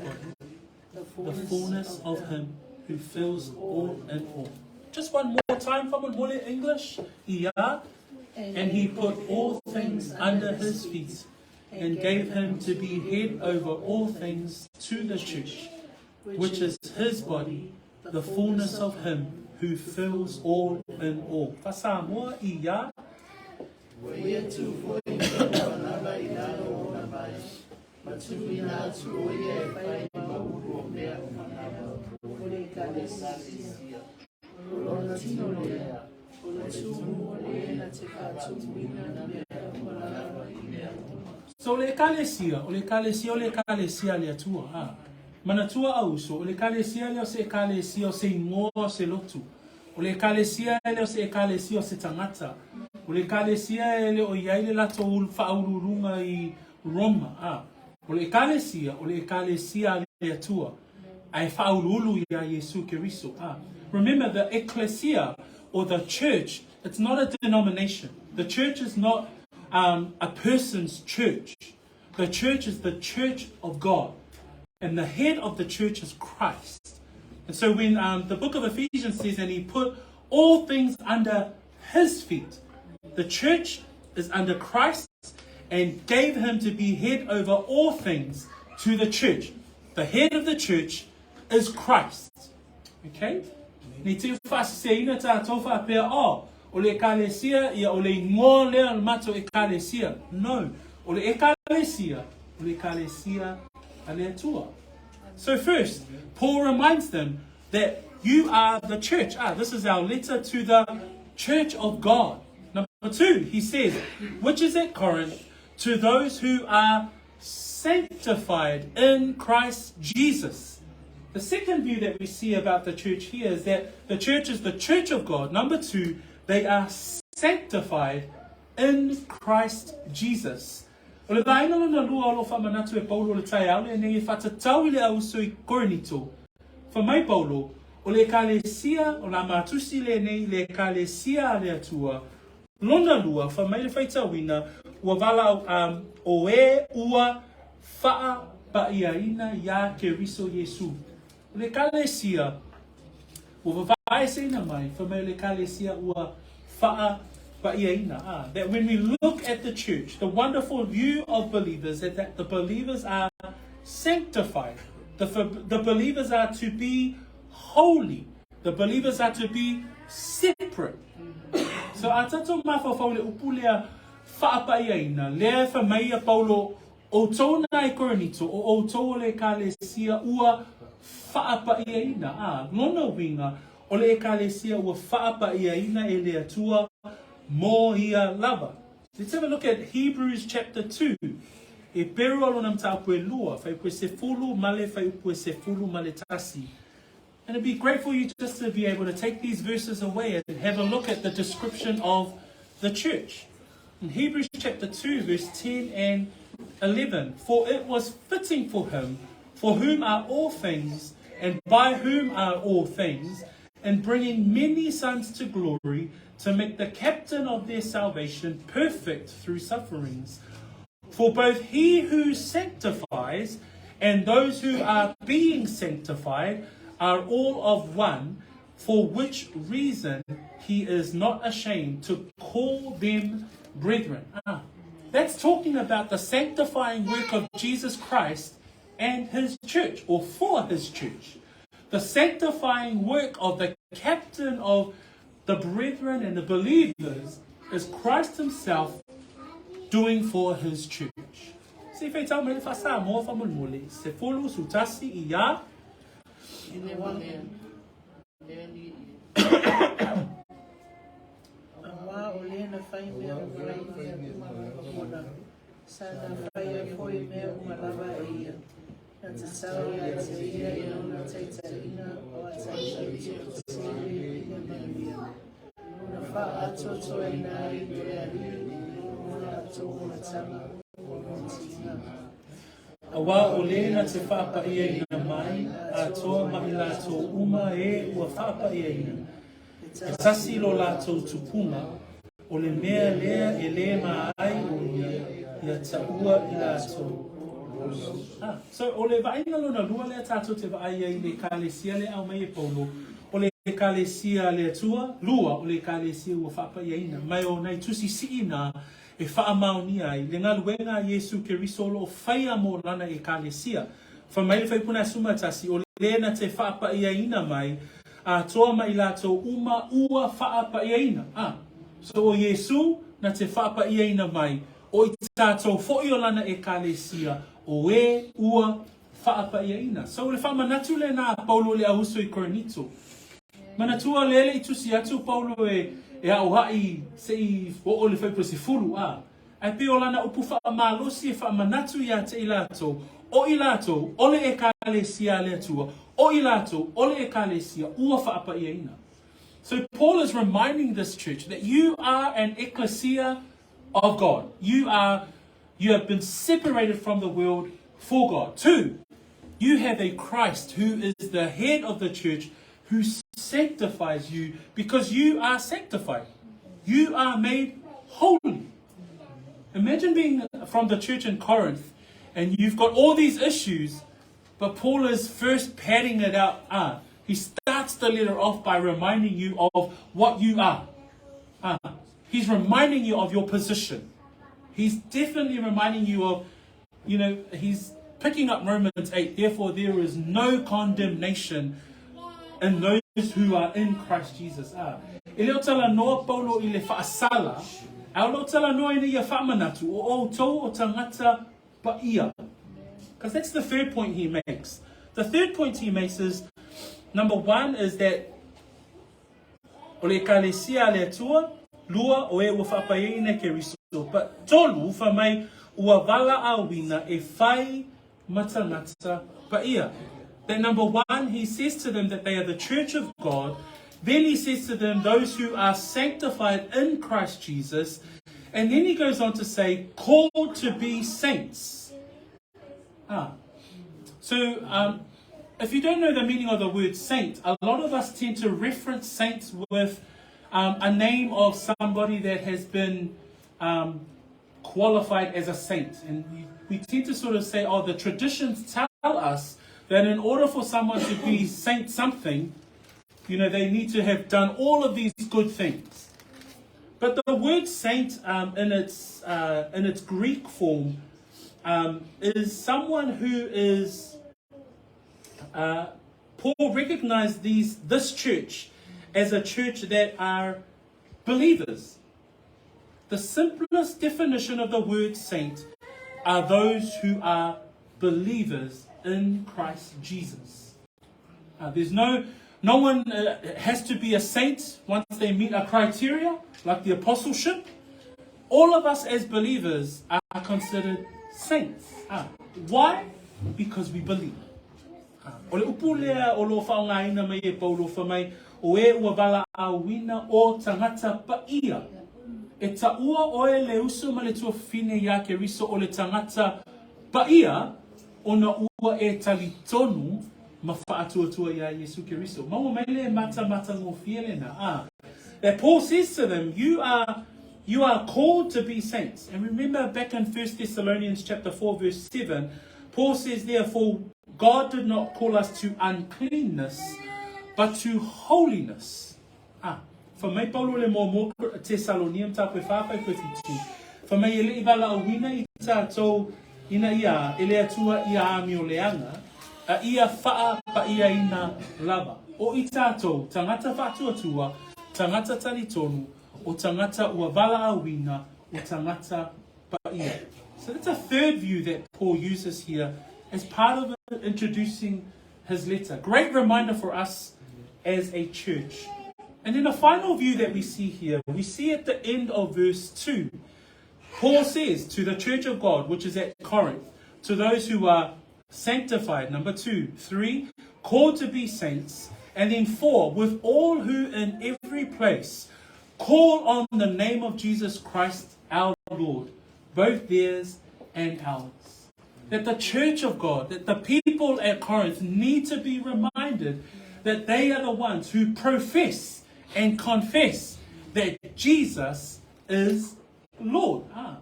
the fullness of him who fills all in all. Just one more time, from English. And he put all things under his feet and gave him to be head over all things to the church, which is his body, the fullness of him who fills all in all. Fasamoa iya. So le kalesia le atua. Mana tua auso, le kalesia le se kalesia se ingoa se lotu. O le kalesia le se kalesia se tangata. O le kalesia le o iai le lato whaururunga I Roma. O le kalesia le atua. Ai whaurulu ia Yesu Keriso. Remember, the ecclesia or the church, it's not a denomination. The church is not a person's church. The church is the church of God. And the head of the church is Christ. And so when the book of Ephesians says, and he put all things under his feet, the church is under Christ and gave him to be head over all things to the church. The head of the church is Christ. Okay? Ni te whaaseina tātou whaapea o le ekalesia ia o le ngō lea mato ekalesia. No. O le ekalesia ale atua. So first, Paul reminds them that you are the church. This is our letter to the church of God. Number 2, he says, which is at Corinth, to those who are sanctified in Christ Jesus. The second view that we see about the church here is that the church is the church of God. Number 2, they are sanctified in Christ Jesus. O le vaina lona lua o lo whamanatu e Paulo le tai au le nei whatatau I le auso I Korinito. Whamai Paulo, o le ekalesia, o la mātusi le nei le ekalesia le atua, lona lua, whamai le whaitawina, ua wala o e ua wha pa iaina ia Keriso Yesu. O le ekalesia, ua wawai seina mai, whamai le ekalesia ua wha that when we look at the church, the wonderful view of believers is that the believers are sanctified. The believers are to be holy. The believers are to be separate. So atato mawhawhau le upulea whaapaiaina, lea whamaia Paulo o tōna I Korinito, o tō le ekalesia ua whaapaiaina. Nona winga, o le ekalesia ua whaapaiaina e le atua Mo ia lava. Let's have a look at Hebrews chapter 2. E peru alonam tāpue lua, whai pue se fulu male, whai pue se fulu male tasi. And it'd be great for you just to be able to take these verses away and have a look at the description of the church. In Hebrews chapter 2, verse 10 and 11. For it was fitting for him, for whom are all things, and by whom are all things, and bringing many sons to glory, to make the captain of their salvation perfect through sufferings. For both he who sanctifies and those who are being sanctified are all of one, for which reason he is not ashamed to call them brethren. That's talking about the sanctifying work of Jesus Christ and his church, or for his church. The sanctifying work of the captain of the brethren and the believers is Christ himself doing for his church. Se feita me fasa mo fa mo mole se folo su tasi ia Awa olena fai me sana fai foi me uma lava ia. Na tsau ya tsia ia na tsa ina o tsa ina maria. Na fa atso ina ia na tso na tsama. Awa olena te whapa ia ina mai, a toa mai lato uma e ua whapa ia ina. E tasi lo lato tupunga, o le mea lea e le maai o ia taua i lato. So o le vaina lona lua lea tato te vaai ai le kalesia le au mai e paulo, o le kalesia le tua, lua o le kalesia ua whapa ia ina, mai o nei tusi siina, e whaamauni ai, le ngā luenga Yesu ke risolo o whaia mō lana e kālesia. Whamaile whaipuna sumatasi, o lena te whaapa ia ina mai, a toa mai lātou uma ua whaapa ia ina. So o Yesu na te whaapa ia ina mai, o i tātou fo'i o lana e kālesia, o e ua whaapa ia ina. So le whamanatu le nā Paulo le ahuso i Korinito. Manatua lele i tusi atu Paulo e au hai se i o le whaipura se furu ai pe o lana upu wha malosi e wha manatu ia te ilato o ilato ole e kalesia le atua o ilato ole e kalesia ua wha apa ia ina. So Paul is reminding this church that you are an ecclesia of God. You have been separated from the world for God. 2, you have a Christ who is the head of the church, who sanctifies you because you are sanctified. You are made holy. Imagine being from the church in Corinth and you've got all these issues, but Paul is first padding it out. He starts the letter off by reminding you of what you are. He's reminding you of your position. He's definitely reminding you of, he's picking up Romans 8. Therefore, there is no condemnation and those who are in Christ Jesus. E leo tala noa Paulo I le whaasala, au leo tala noa I ia whaamanatu, o tau o tangata pa ia. Because that's the third point he makes. The third point he makes is, number 1 is that o le kalesia le atua, lua o e ua whaapaeina ke riso. But tolu whamai ua wala awina e whai matanata pa ia. That number 1, he says to them that they are the church of God. Then he says to them, those who are sanctified in Christ Jesus. And then he goes on to say, called to be saints. So, if you don't know the meaning of the word saint, a lot of us tend to reference saints with a name of somebody that has been qualified as a saint. And we tend to sort of say, the traditions tell us that in order for someone to be saint something, they need to have done all of these good things. But the word saint in its Greek form is someone who is, Paul recognized this church as a church that are believers. The simplest definition of the word saint are those who are believers in Christ Jesus. There's no one has to be a saint once they meet a criteria like the apostleship. All of us as believers are considered saints. Why? Because we believe. O le upu lea o lo whaongaina mai e paulo whamai o e ua wala awina o tangata pa ia. E taua oe le uso ma le tua fine ia ke riso o le tangata pa ia o na ua e talitonu mawhaatua ia Yesu Keriso. Maua mele mata ngō whielena. That Paul says to them, you are called to be saints. And remember back in 1 Thessalonians chapter 4 verse 7, Paul says, therefore, God did not call us to uncleanness, but to holiness. For me, Paulo le mo Thessalonian tape whawhai koe fitu. For me, ele iwala au wina I tātou ina ia, ele atua ia ami o leanga, a ia wha pa ia ina lava. O I tātou, tangata whātua, tangata talitonu, o tangata ua wala au wina, o tangata pa ia. So that's a third view that Paul uses here as part of introducing his letter. Great reminder for us as a church. And then a final view that we see here, we see at the end of verse 2, Paul says to the church of God, which is at Corinth, to those who are sanctified, number 2, 3, called to be saints, and then 4, with all who in every place call on the name of Jesus Christ our Lord, both theirs and ours. That the church of God, that the people at Corinth need to be reminded that they are the ones who profess and confess that Jesus is Lord. O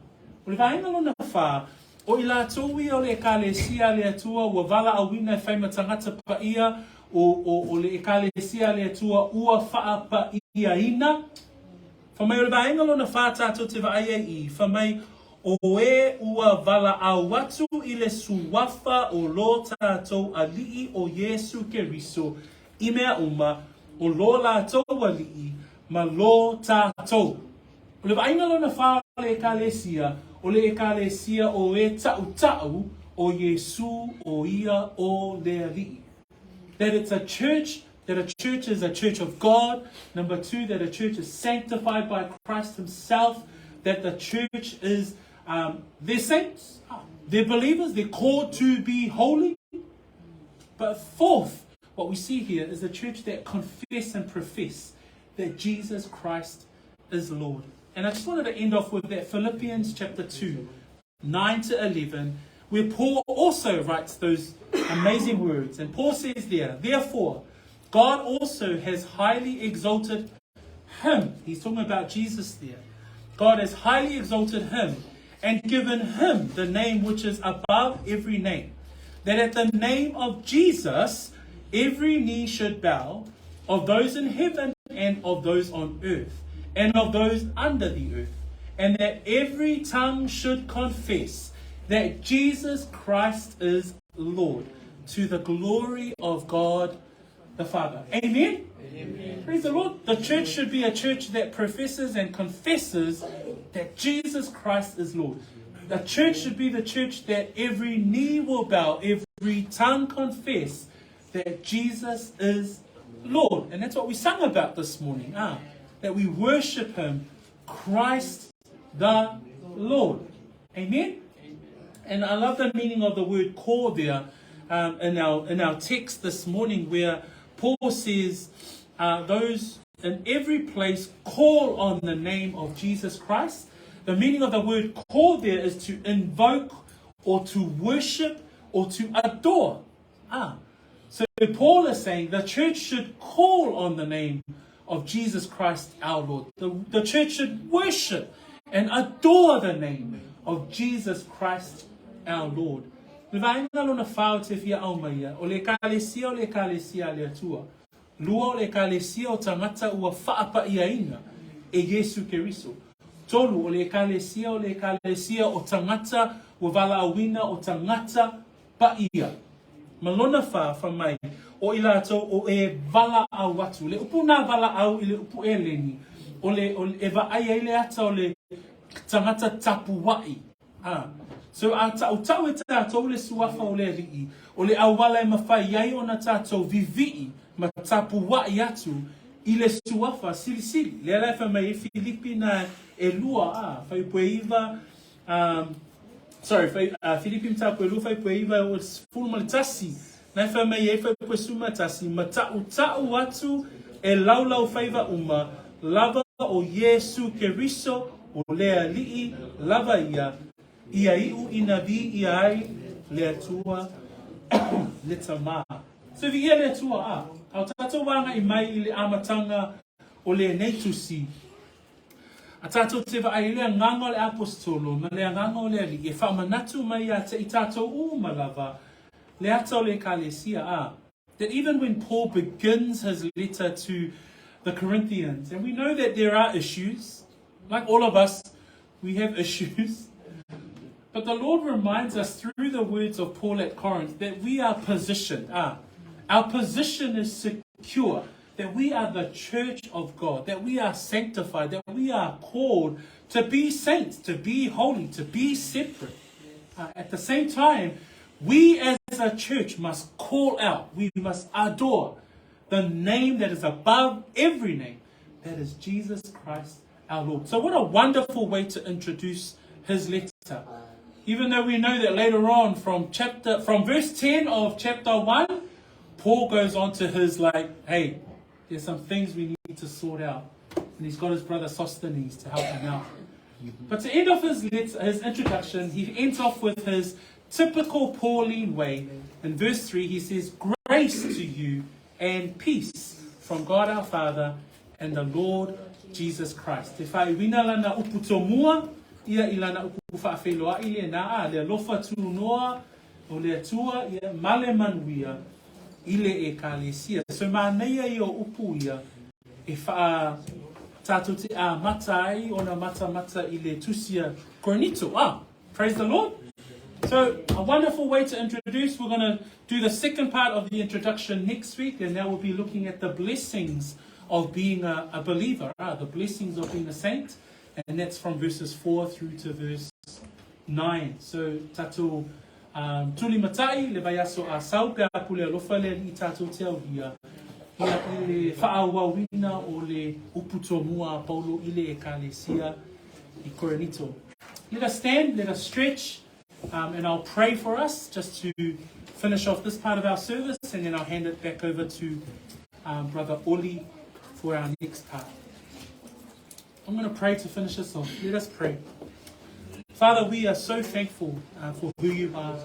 le vaenga lona wha, o I la tōwi o le ekalesia le atua, ua wala awina e whaima tangata pa ia, o le ekalesia le atua, ua wha pa ia ina. Whamai o le vaenga lona wha tātou te vaia I, whamai o e ua wala au atu I le suwafa o lo tātou alii o Yesu Keriso, I mea uma, o lo lātou alii, ma lo tātou. O le vaenga lona wha le ekalesia, o le ekalesia o e tau o Yesu o ia o le alii. That it's a church, that a church is a church of God. Number 2, that a church is sanctified by Christ himself. That the church is, they're saints, they're believers, they're called to be holy. But 4th, what we see here is a church that confess and profess that Jesus Christ is Lord. And I just wanted to end off with that Philippians chapter 2, 9 to 11, where Paul also writes those amazing words. And Paul says there, therefore, God also has highly exalted him. He's talking about Jesus there. God has highly exalted him and given him the name which is above every name. That at the name of Jesus, every knee should bow, of those in heaven and of those on earth, and of those under the earth, and that every tongue should confess that Jesus Christ is Lord, to the glory of God the Father. Amen? Amen. Praise the Lord. The church should be a church that professes and confesses that Jesus Christ is Lord. The church should be the church that every knee will bow, every tongue confess that Jesus is Lord. And that's what we sang about this morning. That we worship him, Christ the Lord. Amen? And I love the meaning of the word call there in our text this morning, where Paul says, those in every place call on the name of Jesus Christ. The meaning of the word call there is to invoke or to worship or to adore. So Paul is saying the church should call on the name of Jesus Christ our Lord. The church should worship and adore the name of Jesus Christ our Lord. Le vaenga lona whao te fia au maia, o le kalesia le atua. Lua o le kalesia o tangata ua whaapa iaina e Yesu Keriso. Tolu o le kalesia o tangata ua wala awina o tangata pa ia. Malona wha mai o ilato o e wala au watu. Le upu na wala au i le upu e leni. O le eva aia ile ata o le tangata tapu wai. So a tau e tātou le suafa o le rii, o le awala e mawhai iai o na tātou vivii ma tapu wai atu i le suafa sili. Le alaifa mai e Filipi na e lua whai pueiva, Filipi mtapu e lua whai pueiva o fulma le tasi, na whai mai e whai puesuma tasi, ma tau atu e laulau whaiva uma, lava o Yesu Keriso o lea lii lava ia, ia iu ina vi ia ai le atua le tama So if you hear le tua au tatou wanga I mai I le amatanga o le nei tusi. A tatou te wa ai lea nganga le apostolo, ma lea nganga o lea li, e whamanatu mai a te I tatou malava, le ata o le kalesia that even when Paul begins his letter to the Corinthians, and we know that there are issues, like all of us, we have issues, but the Lord reminds us through the words of Paul at Corinth that we are positioned. Our position is secure. That we are the church of God, that we are sanctified, that we are called to be saints, to be holy, to be separate. At the same time, we as a church must call out, we must adore the name that is above every name, that is Jesus Christ our Lord. So what a wonderful way to introduce his letter. Even though we know that later on from verse 10 of chapter 1, Paul goes on to his hey, there's some things we need to sort out. And he's got his brother Sosthenes to help him out. But to end off his introduction, he ends off with his typical Pauline way. In verse 3, he says, grace to you and peace from God our Father and the Lord Jesus Christ. Te whai wina lana upu tomoua, ia I lana upu whaawheloa I le naa, le lofa tunoa o le atua, ia male manuia, ile e kalesia. So māneia I o upu ia e wha tātou te a matai o na mata I le tusia Korinito. Praise the Lord. So a wonderful way to introduce. We're going to do the second part of the introduction next week, and now we'll be looking at the blessings of being a believer, the blessings of being a saint, and that's from verses 4 through to verse 9. So tātou tuli matai le vai aso a sau pe apule alofa le I tātou te au ia I le whaawawina o le upu tomoua Paulo I le ekalesia I Korinito. Let us stand, let us stretch, and I'll pray for us just to finish off this part of our service, and then I'll hand it back over to Brother Oli for our next part. I'm going to pray to finish us off. Let us pray. Father, we are so thankful for who you are.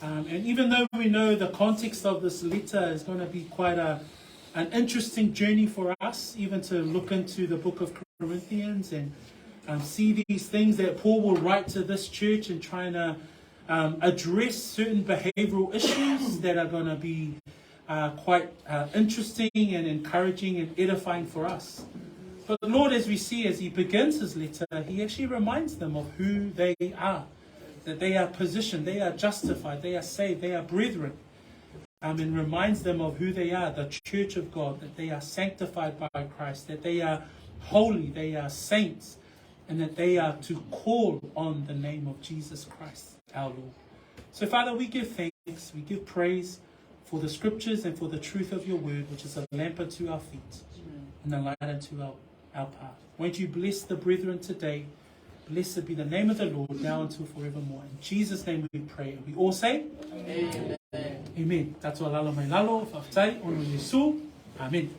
And even though we know the context of this letter is going to be quite an interesting journey for us, even to look into the book of Corinthians and see these things that Paul will write to this church and trying to address certain behavioral issues that are going to be quite interesting and encouraging and edifying for us. But Lord, as we see, as he begins his letter, he actually reminds them of who they are, that they are positioned, they are justified, they are saved, they are brethren, and reminds them of who they are, the church of God, that they are sanctified by Christ, that they are holy, they are saints, and that they are to call on the name of Jesus Christ, our Lord. So, Father, we give thanks, we give praise for the scriptures and for the truth of your word, which is a lamp unto our feet and a light unto our path. Won't you bless the brethren today? Blessed be the name of the Lord, now until forevermore. In Jesus' name we pray. And we all say, Amen. Amen. Tatua lalo mai lalo, whaftai, ono Yesu. Amen.